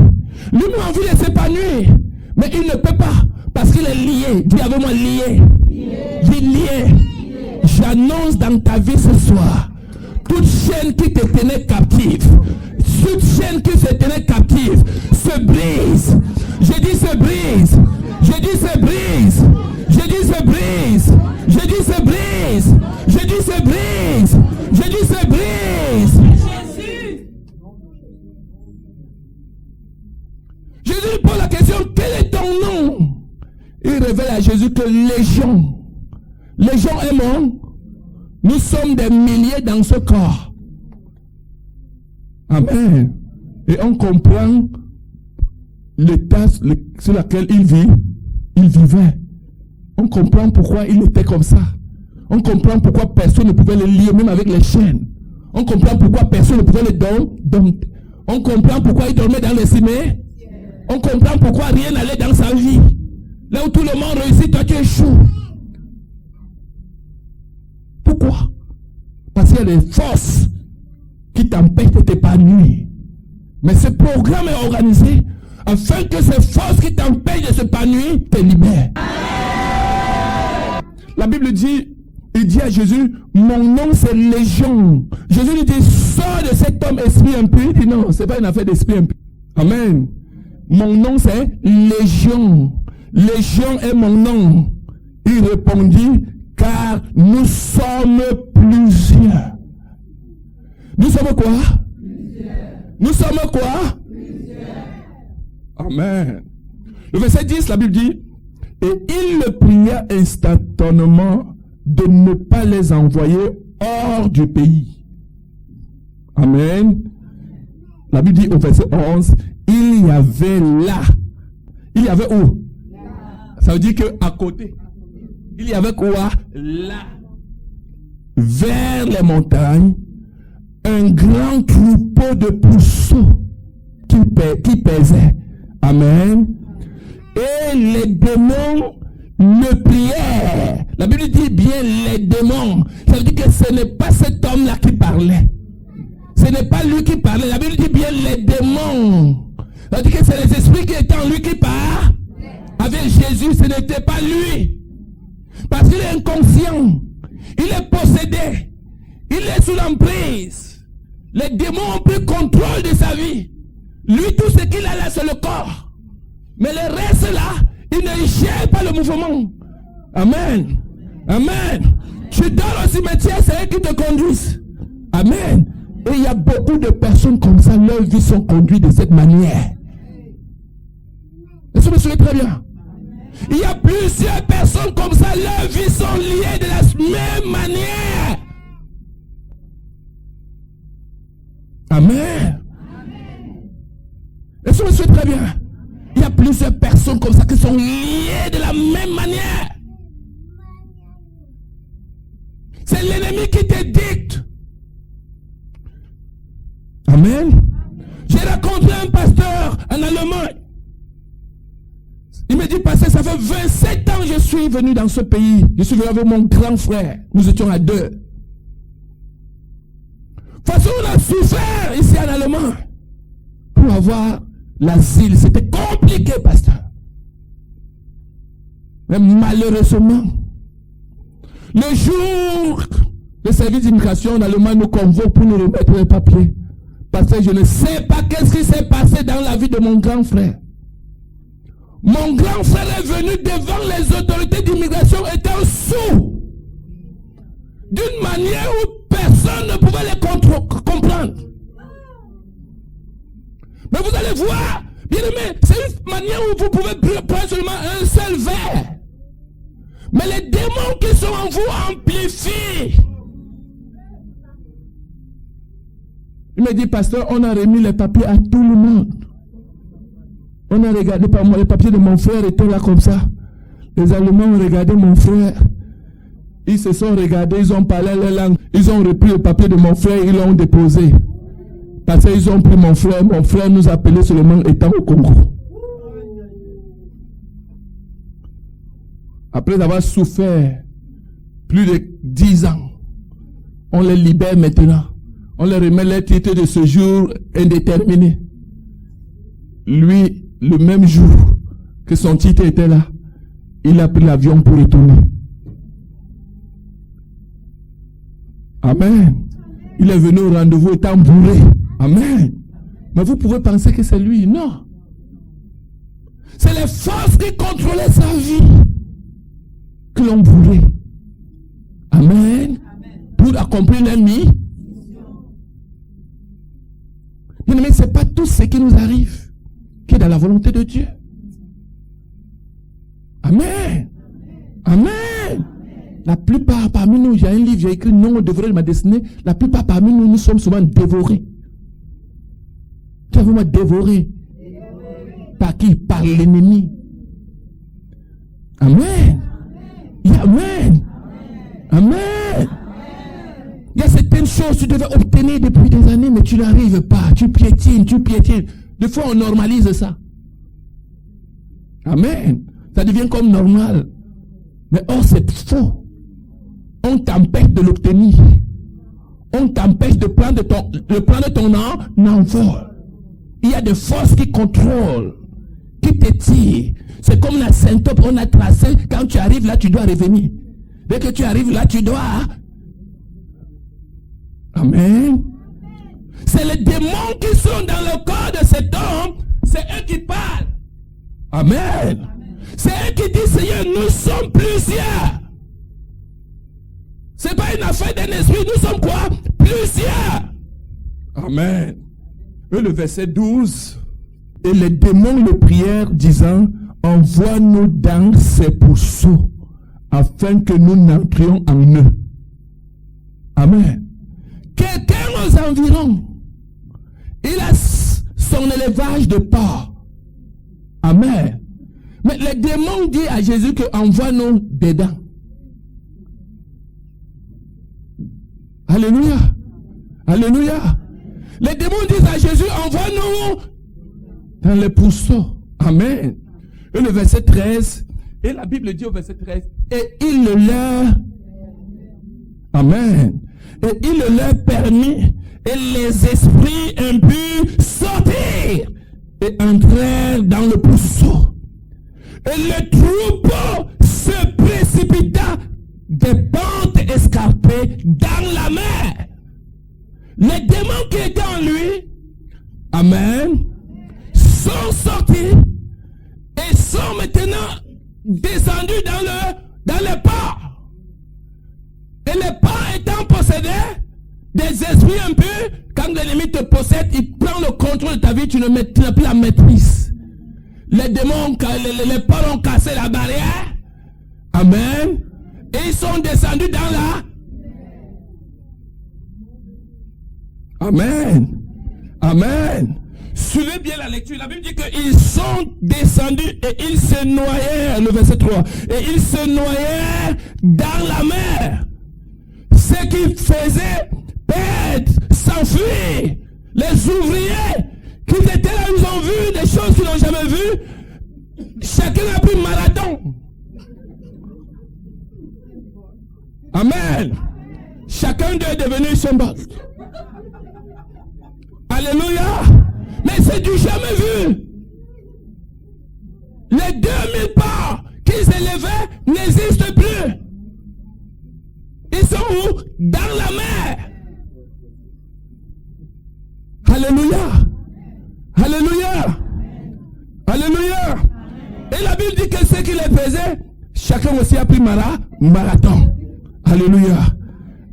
Lui-même a envie de s'épanouir. Mais il ne peut pas. Parce qu'il est lié. Dis avec moi, lié. Dis lié. J'annonce dans ta vie ce soir. Toute chaîne qui te tenait captive. Toute chaîne qui se tenait captive. Se brise. Je dis se brise. Je dis se brise. Je dis se brise. Je dis se brise. Je dis se brise. Je dis se brise. Jésus pose la question, quel est ton nom? Il révèle à Jésus que légion. Légion est mon. Nous sommes des milliers dans ce corps. Amen. Et on comprend l'état sur lequel il vit. Il vivait. On comprend pourquoi il était comme ça. On comprend pourquoi personne ne pouvait le lier, même avec les chaînes. On comprend pourquoi personne ne pouvait le donner. On comprend pourquoi il dormait dans les cimetières. On comprend pourquoi rien n'allait dans sa vie. Là où tout le monde réussit, toi tu échoues. Pourquoi? Parce qu'il y a des forces qui t'empêchent de t'épanouir. Mais ce programme est organisé afin que ces forces qui t'empêchent de s'épanouir te libèrent. La Bible dit, il dit à Jésus, mon nom c'est Légion. Jésus lui dit, sors de cet homme esprit impur. Il dit non, c'est pas une affaire d'esprit impur. Amen. Mon nom c'est Légion. Légion est mon nom. Il répondit, car nous sommes plusieurs. Nous sommes quoi? Nous sommes quoi? Amen. Le verset 10, la Bible dit, et il le pria instantanément de ne pas les envoyer hors du pays. Amen. La Bible dit au verset 11, il y avait là. Il y avait où? Ça veut dire qu'à côté. Il y avait quoi? Là. Vers les montagnes, un grand troupeau de pourceaux qui pesait. Amen. Et les démons le prièrent La Bible dit bien les démons. Ça veut dire que ce n'est pas cet homme-là qui parlait. Ce n'est pas lui qui parlait. La Bible dit bien les démons. Ça veut dire que c'est les esprits qui étaient en lui qui parlent. Avec Jésus, ce n'était pas lui. Parce qu'il est inconscient. Il est possédé. Il est sous l'emprise. Les démons ont pris contrôle de sa vie. Lui, tout ce qu'il a là, c'est le corps. Mais le reste là, il ne gère pas le mouvement. Amen. Amen. Tu dors au cimetière, c'est eux qui te conduisent. Amen. Et il y a beaucoup de personnes comme ça, leurs vies sont conduites de cette manière. Est-ce que vous me suivez très bien? Il y a plusieurs personnes comme ça, leurs vies sont liées de la même manière. Amen. Est-ce que vous me suivez très bien? Il y a plusieurs personnes comme ça qui sont liées de la même manière. C'est l'ennemi qui te dicte. Amen. J'ai rencontré un pasteur en Allemagne. Il me dit, pasteur, ça fait 27 ans que je suis venu dans ce pays. Je suis venu avec mon grand frère. Nous étions à deux. De toute façon, on a souffert ici en Allemagne pour avoir l'asile. C'était compliqué, pasteur. Mais malheureusement, le jour, le service d'immigration en Allemagne nous convoque pour nous remettre les papiers. Parce que je ne sais pas qu'est-ce qui s'est passé dans la vie de mon grand frère. Mon grand frère est venu devant les autorités d'immigration étant sourd. D'une manière où personne ne pouvait les comprendre. Mais vous allez voir, bien aimé, c'est une manière où vous pouvez prendre seulement un seul verre. Mais les démons qui sont en vous amplifient. Il me dit, pasteur, on a remis les papiers à tout le monde. On a regardé par moi, les papiers de mon frère étaient là comme ça. Les Allemands ont regardé mon frère. Ils se sont regardés, ils ont parlé leur langue. Ils ont repris le papier de mon frère, ils l'ont déposé. Parce qu'ils ont pris mon frère nous appelait seulement étant au Congo. Après avoir souffert plus de 10 ans, on les libère maintenant. On leur remet les titres de séjour indéterminés. Lui, le même jour que son titre était là, il a pris l'avion pour retourner. Amen. Il est venu au rendez-vous étant bourré. Amen. Mais vous pouvez penser que c'est lui. Non. C'est les forces qui contrôlaient sa vie qui l'ont bourré. Amen. Pour accomplir l'ennemi. Mais ce n'est pas tout ce qui nous arrive qui est dans la volonté de Dieu. Amen. Amen. La plupart parmi nous, il y a un livre, j'ai écrit non au dévoré de ma destinée. La plupart parmi nous, nous sommes souvent dévorés. Tu as vraiment dévoré. Par qui? Par l'ennemi. Amen. Amen. Amen. Il y a certaines choses que tu devais obtenir depuis des années, mais tu n'arrives pas. Tu piétines, tu piétines. Des fois, on normalise ça. Amen. Ça devient comme normal. Mais oh, c'est faux. On t'empêche de l'obtenir. On t'empêche de prendre ton envol. Il y a des forces qui contrôlent, qui te tirent. C'est comme la syncope, on a tracé. Quand tu arrives là, tu dois revenir. Dès que tu arrives là, tu dois. Amen. C'est les démons qui sont dans le corps de cet homme. C'est eux qui parlent. Amen. C'est eux qui disent, Seigneur, nous sommes plusieurs. C'est pas une affaire d'un esprit, nous sommes quoi? Plusieurs. Amen. Et le verset 12. Et les démons le prièrent, disant, envoie-nous dans ces pourceaux, afin que nous n'entrions en eux. Amen. Quelqu'un aux environs, il a son élevage de porc. Amen. Mais les démons disent à Jésus que envoie-nous dedans. Alléluia. Alléluia. Les démons disent à Jésus, envoie-nous dans les pourceaux. Amen. Et le verset 13, Et la Bible dit au verset 13, et il leur... Amen. Et il leur permit, et les esprits impurs sortirent et entrèrent dans le pousseau. Et le troupeau se précipita des pentes escarpées dans la mer. Les démons qui étaient en lui, amen, sont sortis et sont maintenant descendus dans le port. Et le port étant possédé des esprits impurs, quand l'ennemi te possède, il prend le contrôle de ta vie, tu n'as plus la maîtrise. Les démons, les ports ont cassé la barrière. Amen. Et ils sont descendus dans la... Amen. Amen. Suivez bien la lecture. La Bible dit qu'ils sont descendus et ils se noyèrent. Le verset 3. Et ils se noyèrent dans la mer. Ce qui faisait perdre, s'enfuir. Les ouvriers qui étaient là, ils ont vu des choses qu'ils n'ont jamais vues. Chacun a pris marathon. Amen. Chacun d'eux est devenu symbole. Alléluia. Mais c'est du jamais vu. Les 2000 pas qu'ils élevaient n'existent plus. Ils sont où? Dans la mer. Alléluia. Alléluia. Alléluia. Et la Bible dit que ce qui les faisait, chacun aussi a pris marathon. Alléluia.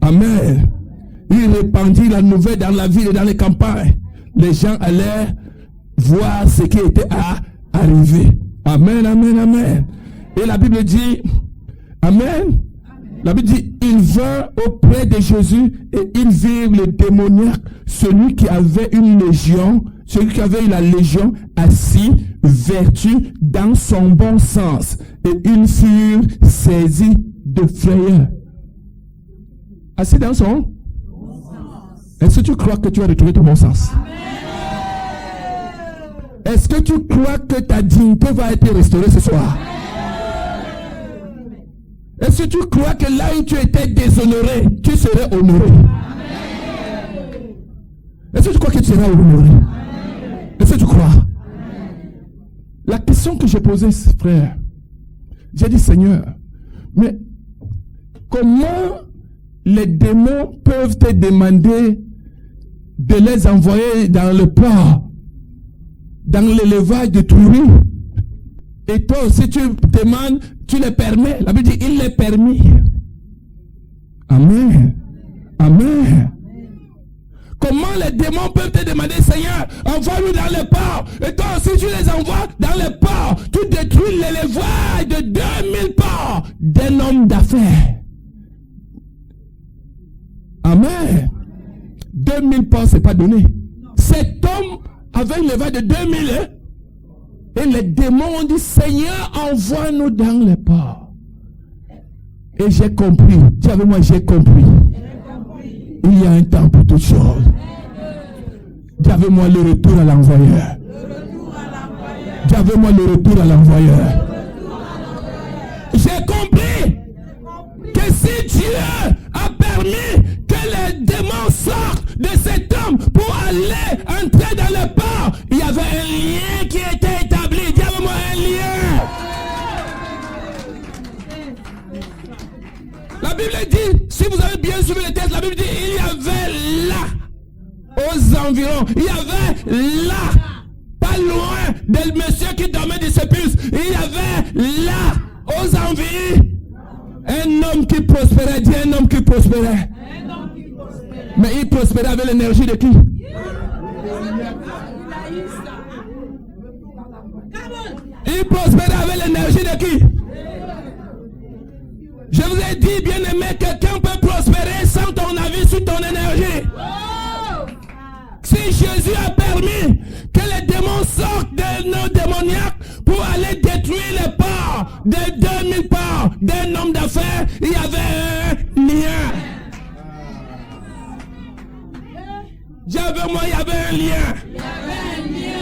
Amen. Il répandit la nouvelle dans la ville et dans les campagnes. Les gens allaient voir ce qui était arrivé. Amen, amen, amen. Et la Bible dit, amen. La Bible dit, ils vinrent auprès de Jésus et ils virent le démoniaque, celui qui avait une légion, celui qui avait eu la légion, assis, vertu dans son bon sens. Et ils furent saisis de frayeur. Assis dans son bon sens. Est-ce que tu crois que tu as retrouvé ton bon sens? Amen. Est-ce que tu crois que ta dignité va être restaurée ce soir? Amen. Est-ce que tu crois que là où tu étais déshonoré, tu serais honoré? Amen. Est-ce que tu crois que tu seras honoré? Amen. Est-ce que tu crois? Amen. La question que j'ai posée, frère, j'ai dit, Seigneur, mais comment les démons peuvent te demander de les envoyer dans le port, dans l'élevage de troupeaux? Et toi aussi tu demandes, tu les permets. La Bible dit, il les permet. Amen. Amen. Comment les démons peuvent te demander, Seigneur, envoie-nous dans le port. Et toi aussi tu les envoies dans le port. Tu détruis l'élevage de 2000 ports d'un homme d'affaires. Amen. 2000 ports, c'est pas donné. Cet homme avait une élevage de 2000. Et les démons ont dit, Seigneur, envoie-nous dans les ports. Et j'ai compris. Dis avec moi, j'ai compris. Il y a un temps pour toutes choses. Dis avec moi, le retour à l'envoyeur. Dis avec moi, le retour à l'envoyeur. J'ai compris que si Dieu a permis que les démons sortent de cet homme pour aller entrer dans le port, il y avait un lien qui était établi. Dis avec moi, un lien. La Bible dit, si vous avez bien suivi le texte, la Bible dit, il y avait là, aux environs, il y avait là, pas loin del monsieur qui dormait du sépulcre, il y avait là, aux environs, un homme qui prospérait. Dis un homme qui prospérait. Mais il prospérait avec l'énergie de qui? Il prospérait avec l'énergie de qui? Je vous ai dit, bien aimé, quelqu'un peut prospérer sans ton avis sur ton énergie. Si Jésus a permis que les démons sortent de nos démoniaques pour aller détruire les ports de 2000 ports d'un homme d'affaires, il y avait un lien. Dis avec moi, il y avait un lien.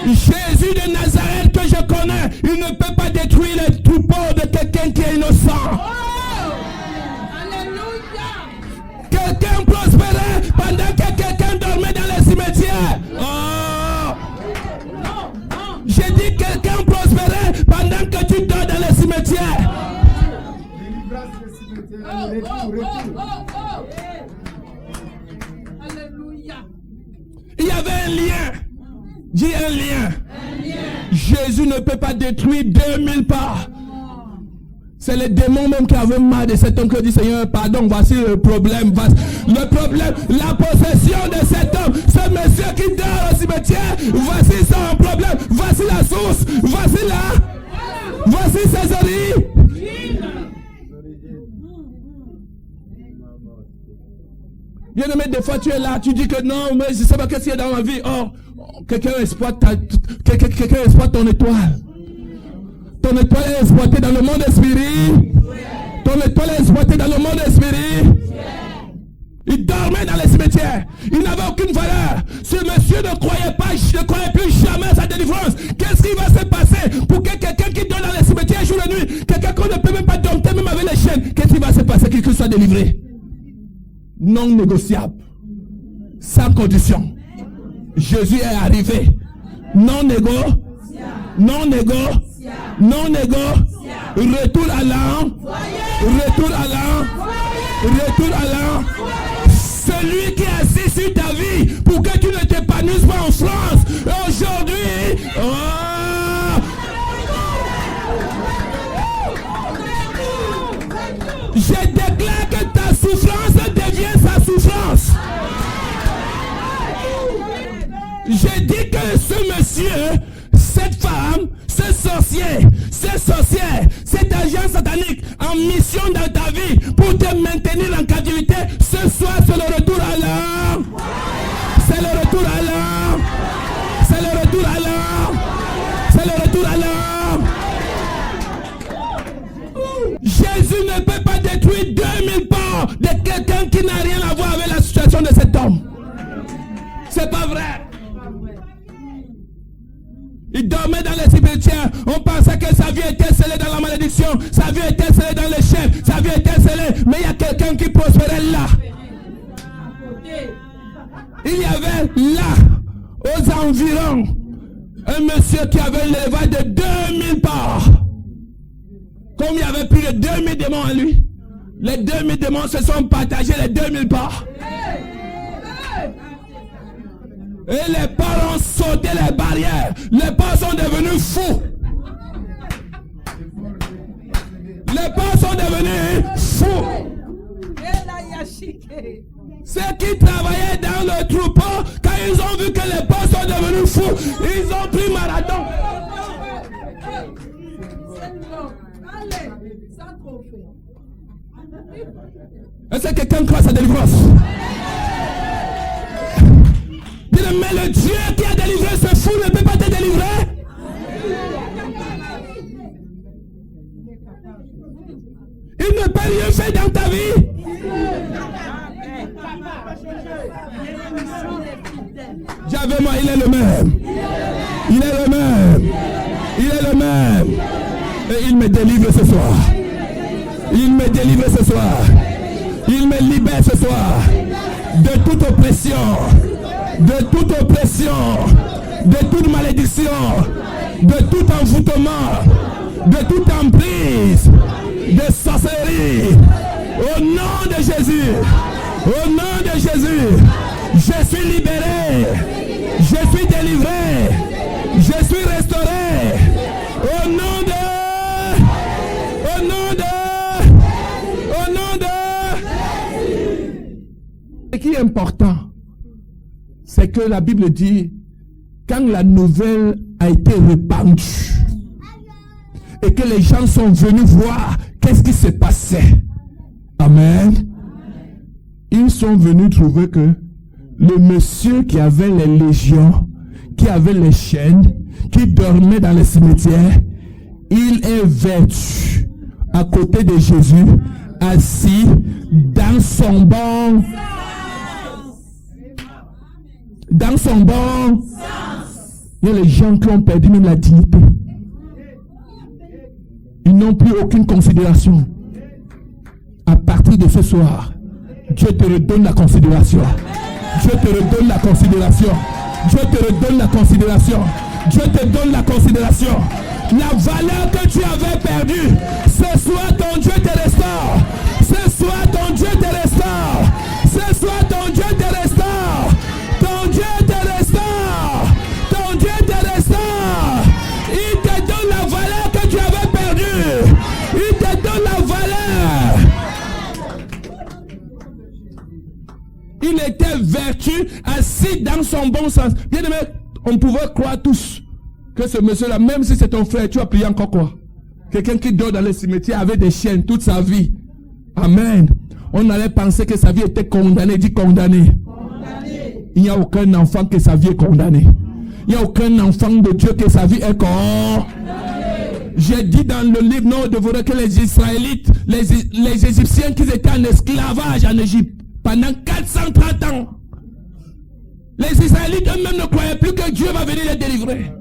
Jésus de Nazareth que je connais, il ne peut pas détruire les troupeaux de quelqu'un innocents. Quelqu'un prospérait pendant que quelqu'un dormait dans les cimetières. J'ai dit quelqu'un prospérait pendant que tu dors dans les cimetières. Il y avait un lien. Dis un lien. Jésus ne peut pas détruire 2000 pas. C'est les démons même qui avaient marre de cet homme qui dit Seigneur, pardon, voici le problème. Le problème, la possession de cet homme, ce monsieur qui dort au cimetière, voici son problème, voici la source, voici ses origines. Bien aimé, des fois tu es là, tu dis que non, mais je ne sais pas qu'est-ce qu'il y a dans ma vie. Oh, quelqu'un exploite ton étoile. Ton étoile est exploitée dans le monde esprit. Ton étoile est exploitée dans le monde esprit. Il dormait dans les cimetières. Il n'avait aucune valeur. Ce monsieur ne croyait plus jamais à sa délivrance. Qu'est-ce qui va se passer pour que quelqu'un qui dort dans les cimetières jour et nuit, quelqu'un qu'on ne peut même pas dompter, même avec les chaînes, qu'est-ce qui va se passer qu'il soit délivré? Non négociable. Sans condition. Jésus est arrivé. Non négo. Retour à l'an. Celui qui est assis sur ta vie pour que tu ne t'épanouisses pas en France. Aujourd'hui. Je déclare que ta souffrance devient sa souffrance. J'ai dit que ce monsieur, cette femme, ce sorcier, cette sorcière, cet agent satanique en mission dans ta vie pour te maintenir en captivité, ce soir c'est le retour à l'âme. C'est le retour à l'âme. C'est le retour à l'âme. C'est le retour à l'âme. Jésus ne peut pas détruire 2000 pas de quelqu'un qui n'a rien à voir avec la situation de cet homme. C'est pas vrai. Il dormait dans les cimetières. On pensait que sa vie était scellée dans la malédiction. Sa vie était scellée dans les chaînes. Sa vie était scellée. Mais il y a quelqu'un qui prospérait là. Il y avait là, aux environs, un monsieur qui avait l'élevage de 2000 parts. Comme il y avait plus de 2000 démons en lui, les 2000 démons se sont partagés les 2000 parts. Et les parts ont sauté les barrières. Les parts sont devenus fous. Les parts sont devenus fous. Ceux qui travaillaient dans le troupeau, quand ils ont vu que les parts sont devenus fous, ils ont pris marathon. Est-ce que quelqu'un croit à sa délivrance? Mais le Dieu qui a délivré ce fou ne peut pas te délivrer. Il ne peut rien faire dans ta vie. J'avais moi, il est le même. Il est le même. Il est le même. Et il me délivre ce soir. Il me délivre ce soir. Il me libère ce soir de toute oppression. De toute oppression, de toute malédiction, de tout envoûtement, de toute emprise, de sorcellerie. Au nom de Jésus, au nom de Jésus, je suis libéré, je suis délivré, je suis restauré. Au nom de... Ce qui est important, c'est que la Bible dit, quand la nouvelle a été répandue et que les gens sont venus voir qu'est-ce qui se passait. Amen. Ils sont venus trouver que le monsieur qui avait les légions, qui avait les chaînes, qui dormait dans les cimetières, il est vêtu à côté de Jésus, assis dans son bon sens. Il y a les gens qui ont perdu même la dignité. Ils n'ont plus aucune considération. À partir de ce soir, Dieu te redonne la considération. Dieu te redonne la considération. Dieu te redonne la considération. Dieu te donne la considération. La valeur que tu avais perdue, ce soir ton Dieu te restaure. Ce soir ton Dieu te restaure. Ce soir ton Dieu te restaure. Ton Dieu te restaure. Ton Dieu te restaure. Il te donne la valeur que tu avais perdue. Il te donne la valeur. Il était vertu, assis dans son bon sens. Bien aimé, on pouvait croire tous que ce monsieur-là, même si c'est ton frère, tu as prié encore quoi? Quelqu'un qui dort dans le cimetière avec des chiens toute sa vie. Amen. On allait penser que sa vie était condamnée. Dit condamnée. Il n'y a aucun enfant que sa vie est condamnée. Il n'y a aucun enfant de Dieu que sa vie est condamnée. J'ai dit dans le livre non de vous que les Israélites, les Égyptiens qui étaient en esclavage en Égypte pendant 430 ans. Les Israélites eux-mêmes ne croyaient plus que Dieu va venir les délivrer.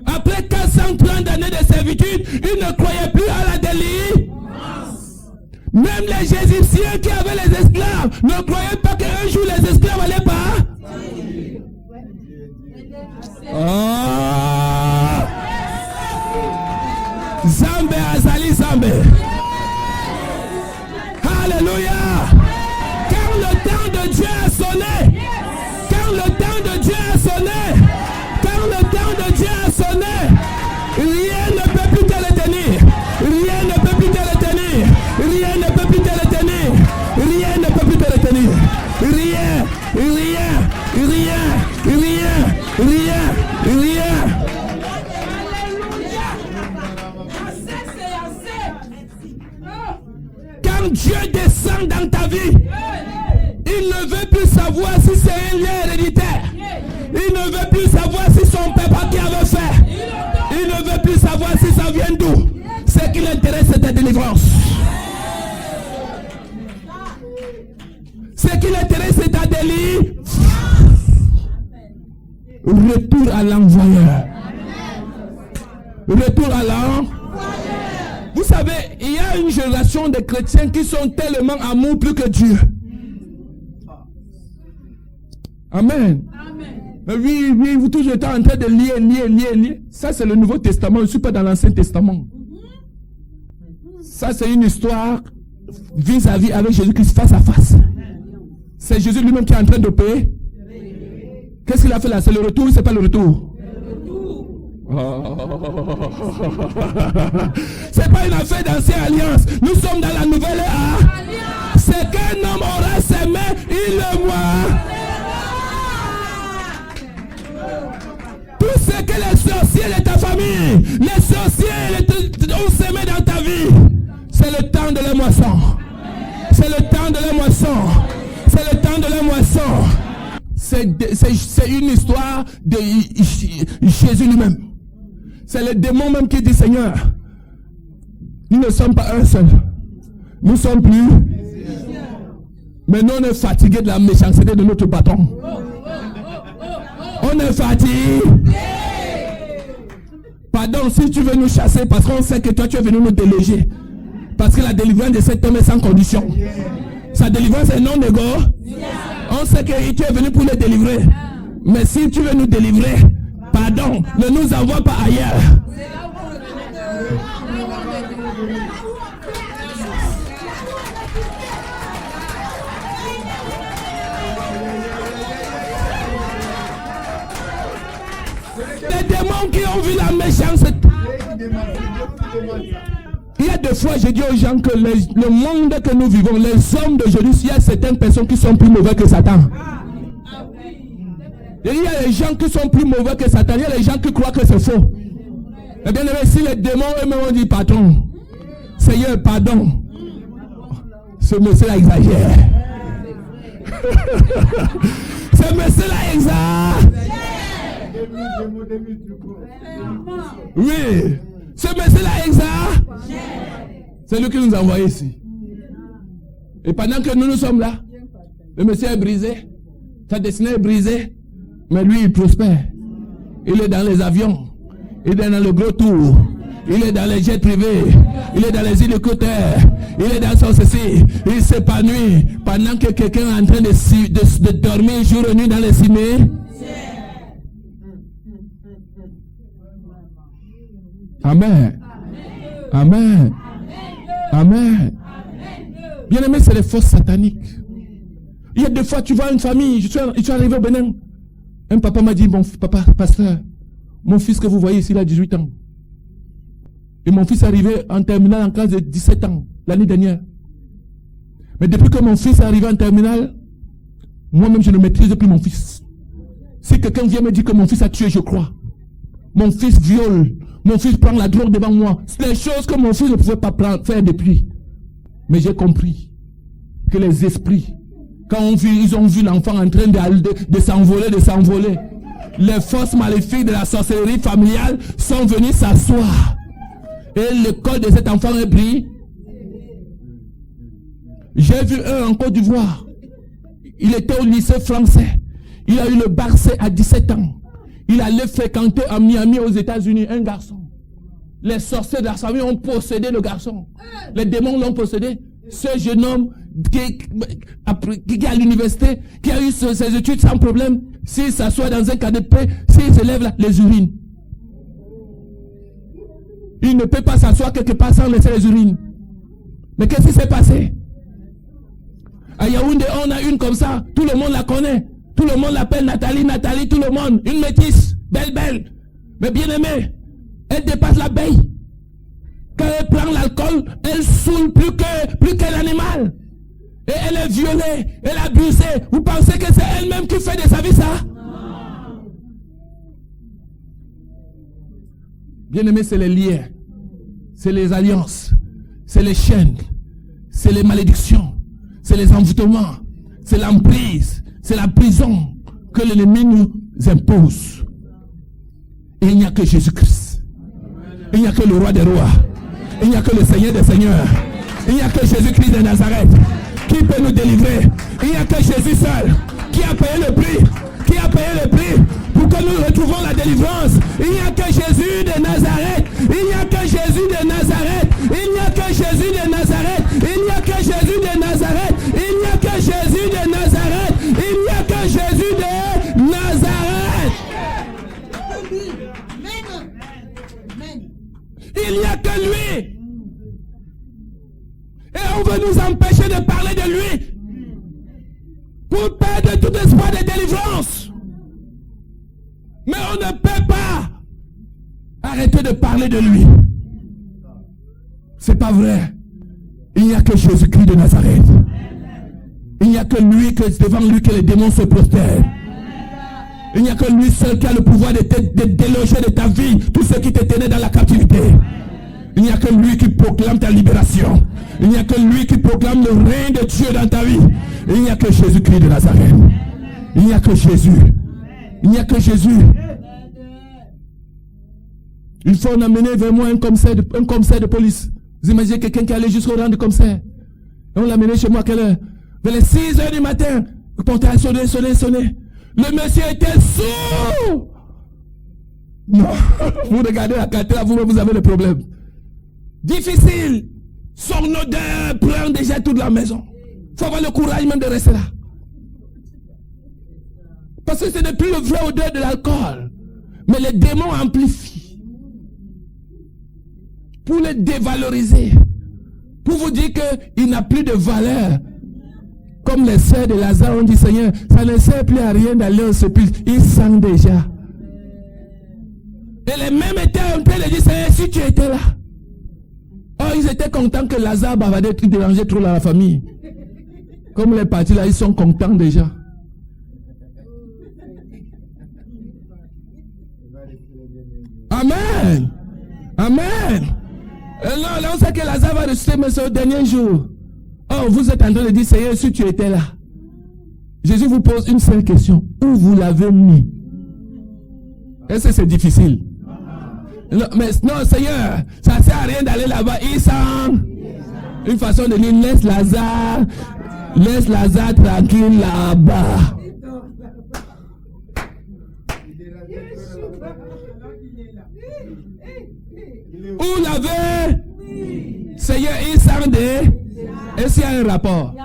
Après 430 années de servitude, ils ne croyaient plus à la délivrance. Même les Égyptiens qui avaient les esclaves ne croyaient pas qu'un jour les esclaves allaient pas. Oh. Zambé Azali Zambé. Alléluia. Quand le temps de Dieu a sonné, quand le temps de Dieu a sonné, quand le temps de Dieu a sonné, rien ne peut plus te retenir. Rien ne peut plus te retenir. Rien ne peut plus te retenir. Rien ne peut plus te retenir. Rien, rien, rien, rien, rien, rien. Quand Dieu descend dans ta vie, il ne veut plus savoir si c'est un lien héréditaire. Il ne veut plus savoir si son papa qui avait fait. Il ne veut plus savoir si ça vient d'où. Ce qui l'intéresse, c'est ta délivrance. Ce qui l'intéresse, c'est ta délivrance. Retour à l'envoyeur. Retour à l'envoyeur. Vous savez, il y a une génération de chrétiens qui sont tellement amour plus que Dieu. Amen. Mais oui, vous toujours êtes en train de lier. Ça, c'est le Nouveau Testament. Je ne suis pas dans l'Ancien Testament. Ça, c'est une histoire vis-à-vis avec Jésus-Christ face à face. C'est Jésus lui-même qui est en train de payer. Qu'est-ce qu'il a fait là? C'est le retour ou c'est pas le retour? C'est pas une affaire d'ancienne alliance. Nous sommes dans la nouvelle ère. C'est qu'un homme aura semé, il le voit. Tout ce que les sorciers de ta famille, les sorciers ont semé dans ta vie, c'est le temps de la moisson. C'est le temps de la moisson. C'est le temps de la moisson. C'est une histoire de Jésus lui-même. C'est le démon même qui dit, Seigneur, nous ne sommes pas un seul. Nous sommes plus. Mais nous, on est fatigué de la méchanceté de notre patron. On est fatigué. Pardon, si tu veux nous chasser, parce qu'on sait que toi, tu es venu nous déloger. Parce que la délivrance de cet homme est sans condition. Sa délivrance est non négociable. On sait que tu es venu pour le délivrer. Mais si tu veux nous délivrer, pardon, ne nous envoie pas ailleurs. Les démons qui ont vu la méchanceté. Il y a des fois, je dis aux gens que le monde que nous vivons, les hommes d'aujourd'hui, il y a certaines personnes qui sont plus mauvais que Satan. Il y a des gens qui sont plus mauvais que Satan. Il y a des gens qui croient que c'est faux. Eh bien, si les démons eux-mêmes ont dit, patron, Seigneur, pardon, ce monsieur-là exagère. Ce monsieur-là exagère. Oui. Ce monsieur-là exagère. C'est lui qui nous a envoyés ici. Et pendant que nous sommes là, le monsieur est brisé. Sa destinée est brisée. Mais lui, il prospère. Il est dans les avions. Il est dans le gros tour. il est dans les jets privés, il est dans les hélicoptères, il est dans son ceci, il s'épanouit pendant que quelqu'un est en train de dormir jour et nuit dans les cimetières. Amen. Amen. Amen. Bien aimé, c'est les forces sataniques. Il y a des fois, tu vois une famille, je suis arrivé au Bénin. Un papa m'a dit, bon, papa, pasteur, mon fils que vous voyez ici, il a 18 ans. Et mon fils est arrivé en terminale en classe de 17 ans, l'année dernière. Mais depuis que mon fils est arrivé en terminale, moi-même, je ne maîtrise plus mon fils. Si quelqu'un vient me dire que mon fils a tué, je crois. Mon fils viole. Mon fils prend la drogue devant moi. C'est des choses que mon fils ne pouvait pas faire depuis. Mais j'ai compris que les esprits, quand ils ont vu l'enfant en train de s'envoler, les forces maléfiques de la sorcellerie familiale sont venues s'asseoir. Et le corps de cet enfant est pris. J'ai vu un en Côte d'Ivoire. Il était au lycée français. Il a eu le Barcé à 17 ans. Il allait fréquenter à Miami aux États-Unis un garçon. Les sorciers de la famille ont possédé le garçon. Les démons l'ont possédé. Ce jeune homme qui est à l'université, qui a eu ses études sans problème, s'il s'assoit dans un canapé, s'il se lève là, les urines. Il ne peut pas s'asseoir quelque part sans laisser les urines. Mais qu'est-ce qui s'est passé? À Yaoundé, on a une comme ça. Tout le monde la connaît. Tout le monde l'appelle Nathalie, tout le monde. Une métisse, belle. Mais bien aimée, elle dépasse l'abeille. Quand elle prend l'alcool, elle saoule plus qu'un animal. Et elle est violée, elle est abusée. Vous pensez que c'est elle-même qui fait de sa vie ça? Bien aimé, c'est les liens, c'est les alliances, c'est les chaînes, c'est les malédictions, c'est les envoûtements, c'est l'emprise, c'est la prison que l'ennemi nous impose. Et il n'y a que Jésus-Christ. Il n'y a que le roi des rois. Il n'y a que le Seigneur des seigneurs. Il n'y a que Jésus-Christ de Nazareth qui peut nous délivrer. Il n'y a que Jésus seul qui a payé le prix. Qui a payé le prix pour que nous retrouvons la délivrance. Il n'y a que Jésus de Nazareth. Il n'y a que Jésus de Nazareth. Il n'y a que Jésus de Nazareth. Il n'y a que Jésus de Nazareth. Il n'y a que Jésus de Nazareth. Il n'y a que Jésus de Nazareth. Il n'y a que lui. Et on veut nous empêcher de parler de lui pour perdre tout espoir de délivrance. Mais on ne peut pas arrêter de parler de lui. C'est pas vrai. Il n'y a que Jésus-Christ de Nazareth. Il n'y a que lui, que devant lui que les démons se prosternent. Il n'y a que lui seul qui a le pouvoir de déloger de ta vie tout ce qui te tenait dans la captivité. Il n'y a que lui qui proclame ta libération. Il n'y a que lui qui proclame le règne de Dieu dans ta vie. Il n'y a que Jésus-Christ de Nazareth. Il n'y a que Jésus. Il n'y a que Jésus. Une fois on a mené vers moi un commissaire de police. Vous imaginez quelqu'un qui allait jusqu'au rang de commissaire. Et on l'a mené chez moi à quelle heure? Vers les 6 heures du matin. Le portail a sonné. Le monsieur était sourd. Non. Vous regardez la carte là, vous avez le problème. Difficile. Son odeur prend déjà toute la maison. Il faut avoir le courage même de rester là. Parce que ce n'est plus le vrai odeur de l'alcool. Mais les démons amplifient. Pour les dévaloriser. Pour vous dire qu'il n'a plus de valeur. Comme les sœurs de Lazare ont dit, Seigneur, ça ne sert plus à rien d'aller au sépulcre. Ils sentent déjà. Et les mêmes étaient en train de dire, Seigneur, si tu étais là. Oh, ils étaient contents que Lazare bavardait, qui dérangeait trop la famille. Comme les partis là, ils sont contents déjà. Amen. Amen. Et là, on sait que Lazare va ressusciter, mais c'est au dernier jour. Oh, vous êtes en train de dire, Seigneur, si tu étais là. Jésus vous pose une seule question. Où vous l'avez mis? Est-ce que c'est difficile? Non, mais non, Seigneur, ça ne sert à rien d'aller là-bas. Il sent une façon de dire, laisse Lazare tranquille là-bas. Où vous l'avez. Seigneur, il s'en dit. Est-ce qu'il y a un rapport?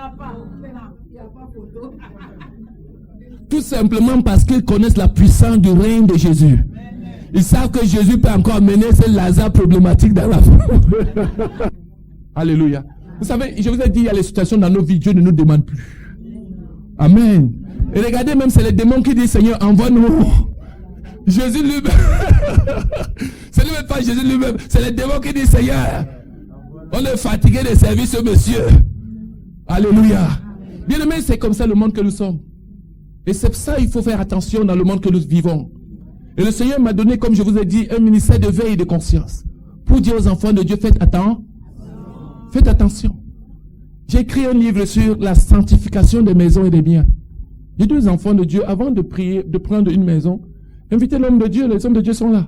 Tout simplement parce qu'ils connaissent la puissance du règne de Jésus. Ils savent que Jésus peut encore mener ce Lazare problématique dans la vie. Alléluia. Vous savez, je vous ai dit, il y a les situations dans nos vies, Dieu ne nous demande plus. Amen. Et regardez, même c'est les démons qui disent, Seigneur, envoie-nous. Jésus lui-même. C'est lui-même pas Jésus lui-même. C'est les démons qui disent, Seigneur, on est fatigué de servir ce monsieur. Alléluia. Bien aimé, c'est comme ça le monde que nous sommes. Et c'est pour ça qu'il faut faire attention dans le monde que nous vivons. Et le Seigneur m'a donné, comme je vous ai dit, un ministère de veille et de conscience. Pour dire aux enfants de Dieu, faites attention. Faites attention. J'ai écrit un livre sur la sanctification des maisons et des biens. J'ai dit aux enfants de Dieu, avant de prier, de prendre une maison, invitez l'homme de Dieu, les hommes de Dieu sont là.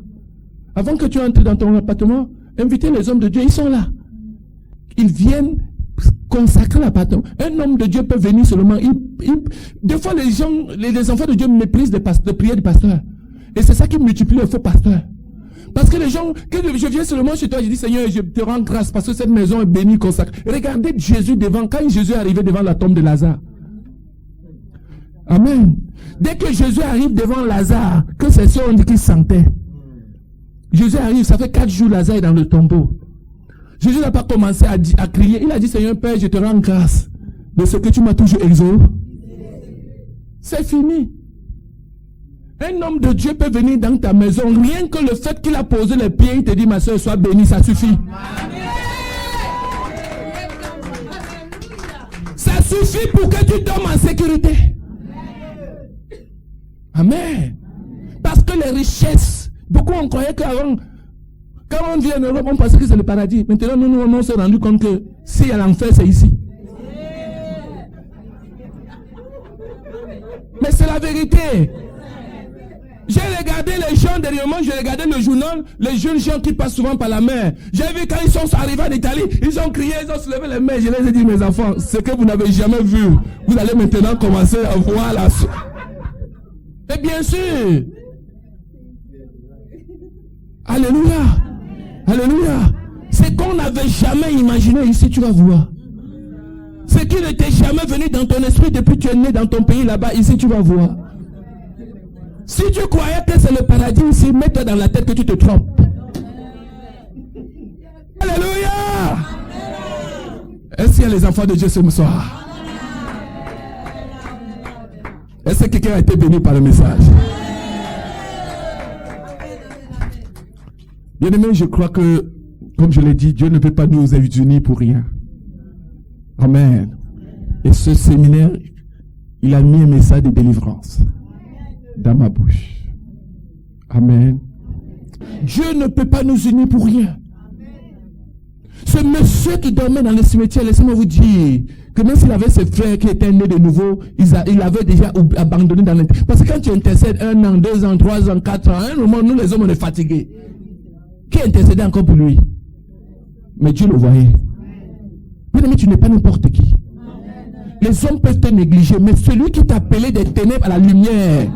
Avant que tu entres dans ton appartement, invitez les hommes de Dieu, ils sont là. Ils viennent consacrer l'appartement. Un homme de Dieu peut venir seulement. Des fois, les enfants de Dieu méprisent les prières du pasteur. Et c'est ça qui multiplie les faux pasteurs. Parce que les gens, quand je viens seulement chez toi, je dis, Seigneur, je te rends grâce parce que cette maison est bénie, consacrée. Regardez Jésus quand Jésus est arrivé devant la tombe de Lazare. Amen. Dès que Jésus arrive devant Lazare, que ses soeurs ont dit qu'il sentait. Jésus arrive, ça fait 4 jours, Lazare est dans le tombeau. Jésus n'a pas commencé à crier. Il a dit, Seigneur Père, je te rends grâce de ce que tu m'as toujours exaucé. C'est fini. Un homme de Dieu peut venir dans ta maison. Rien que le fait qu'il a posé les pieds, il te dit, ma soeur, sois bénie, ça suffit. Ça suffit pour que tu dormes en sécurité. Amen. Parce que les richesses, beaucoup on croyait qu'avant, quand on vient en Europe, on pensait que c'est le paradis. Maintenant, nous, on s'est rendu compte que s'il y a l'enfer, c'est ici. Mais c'est la vérité. J'ai regardé les gens derrière moi, j'ai regardé le journal, les jeunes gens qui passent souvent par la mer. J'ai vu quand ils sont arrivés en Italie, ils ont crié, ils ont soulevé les mains. Je les ai dit, mes enfants, ce que vous n'avez jamais vu, vous allez maintenant commencer à voir la... Et bien sûr. Alléluia. Alléluia. C'est qu'on n'avait jamais imaginé ici, tu vas voir. Ce qui n'était jamais venu dans ton esprit depuis que tu es né dans ton pays là-bas, ici tu vas voir. Si tu croyais que c'est le paradis ici, mets-toi dans la tête que tu te trompes. Alléluia. Est-ce qu'il y a les enfants de Dieu ce soir? Est-ce que quelqu'un a été béni par le message? Bien aimé, je crois que, comme je l'ai dit, Dieu ne peut pas nous unir pour rien. Amen. Et ce séminaire, il a mis un message de délivrance dans ma bouche. Amen. Dieu ne peut pas nous unir pour rien. Ce monsieur qui dormait dans le cimetière, laissez-moi vous dire que même s'il avait ses frères qui étaient nés de nouveau, il avait déjà abandonné dans l'intercession. Parce que quand tu intercèdes 1 an, 2 ans, 3 ans, 4 ans, à un moment, nous les hommes, on est fatigués. Qui intercédait encore pour lui? Mais Dieu le voyait. Mais tu n'es pas n'importe qui. Les hommes peuvent te négliger, mais celui qui t'a appelé des ténèbres à la lumière,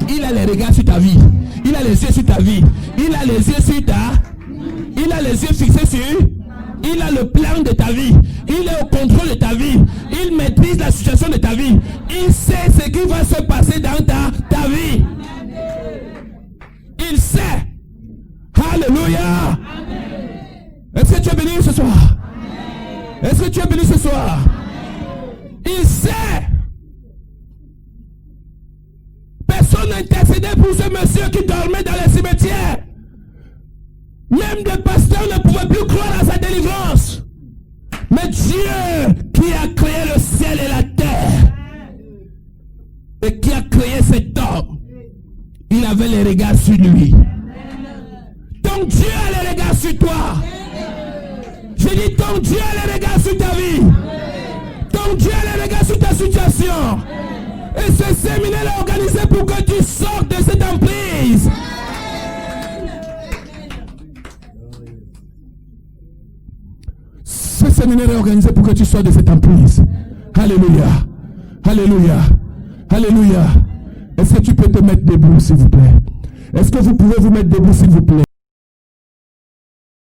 il a les regards sur ta vie. Il a les yeux sur ta vie. Il a les yeux sur ta... Il a les yeux fixés sur... Il a le plan de ta vie. Il est au contrôle de ta vie. Il maîtrise la situation de ta vie. Il sait ce qui va se passer dans ta vie. Il sait. Alléluia. Est-ce que tu es béni ce soir? Est-ce que tu es béni ce soir? Il sait. Personne n'intercédait pour ce monsieur qui dormait dans les cimetières. Même des pasteurs ne pouvaient plus croire à sa délivrance. Mais Dieu qui a créé le ciel et la terre et qui a créé cet homme, il avait les regards sur lui. Donc Dieu a les regards sur toi. Je dis ton Dieu a les regards sur ta vie. Ton Dieu a les regards sur ta situation. Et ce séminaire est organisé pour que tu sortes de cette emprise. Ce séminaire est organisé pour que tu sortes de cette emprise. Alléluia. Alléluia. Alléluia. Est-ce que tu peux te mettre debout, s'il vous plaît? Est-ce que vous pouvez vous mettre debout, s'il vous plaît?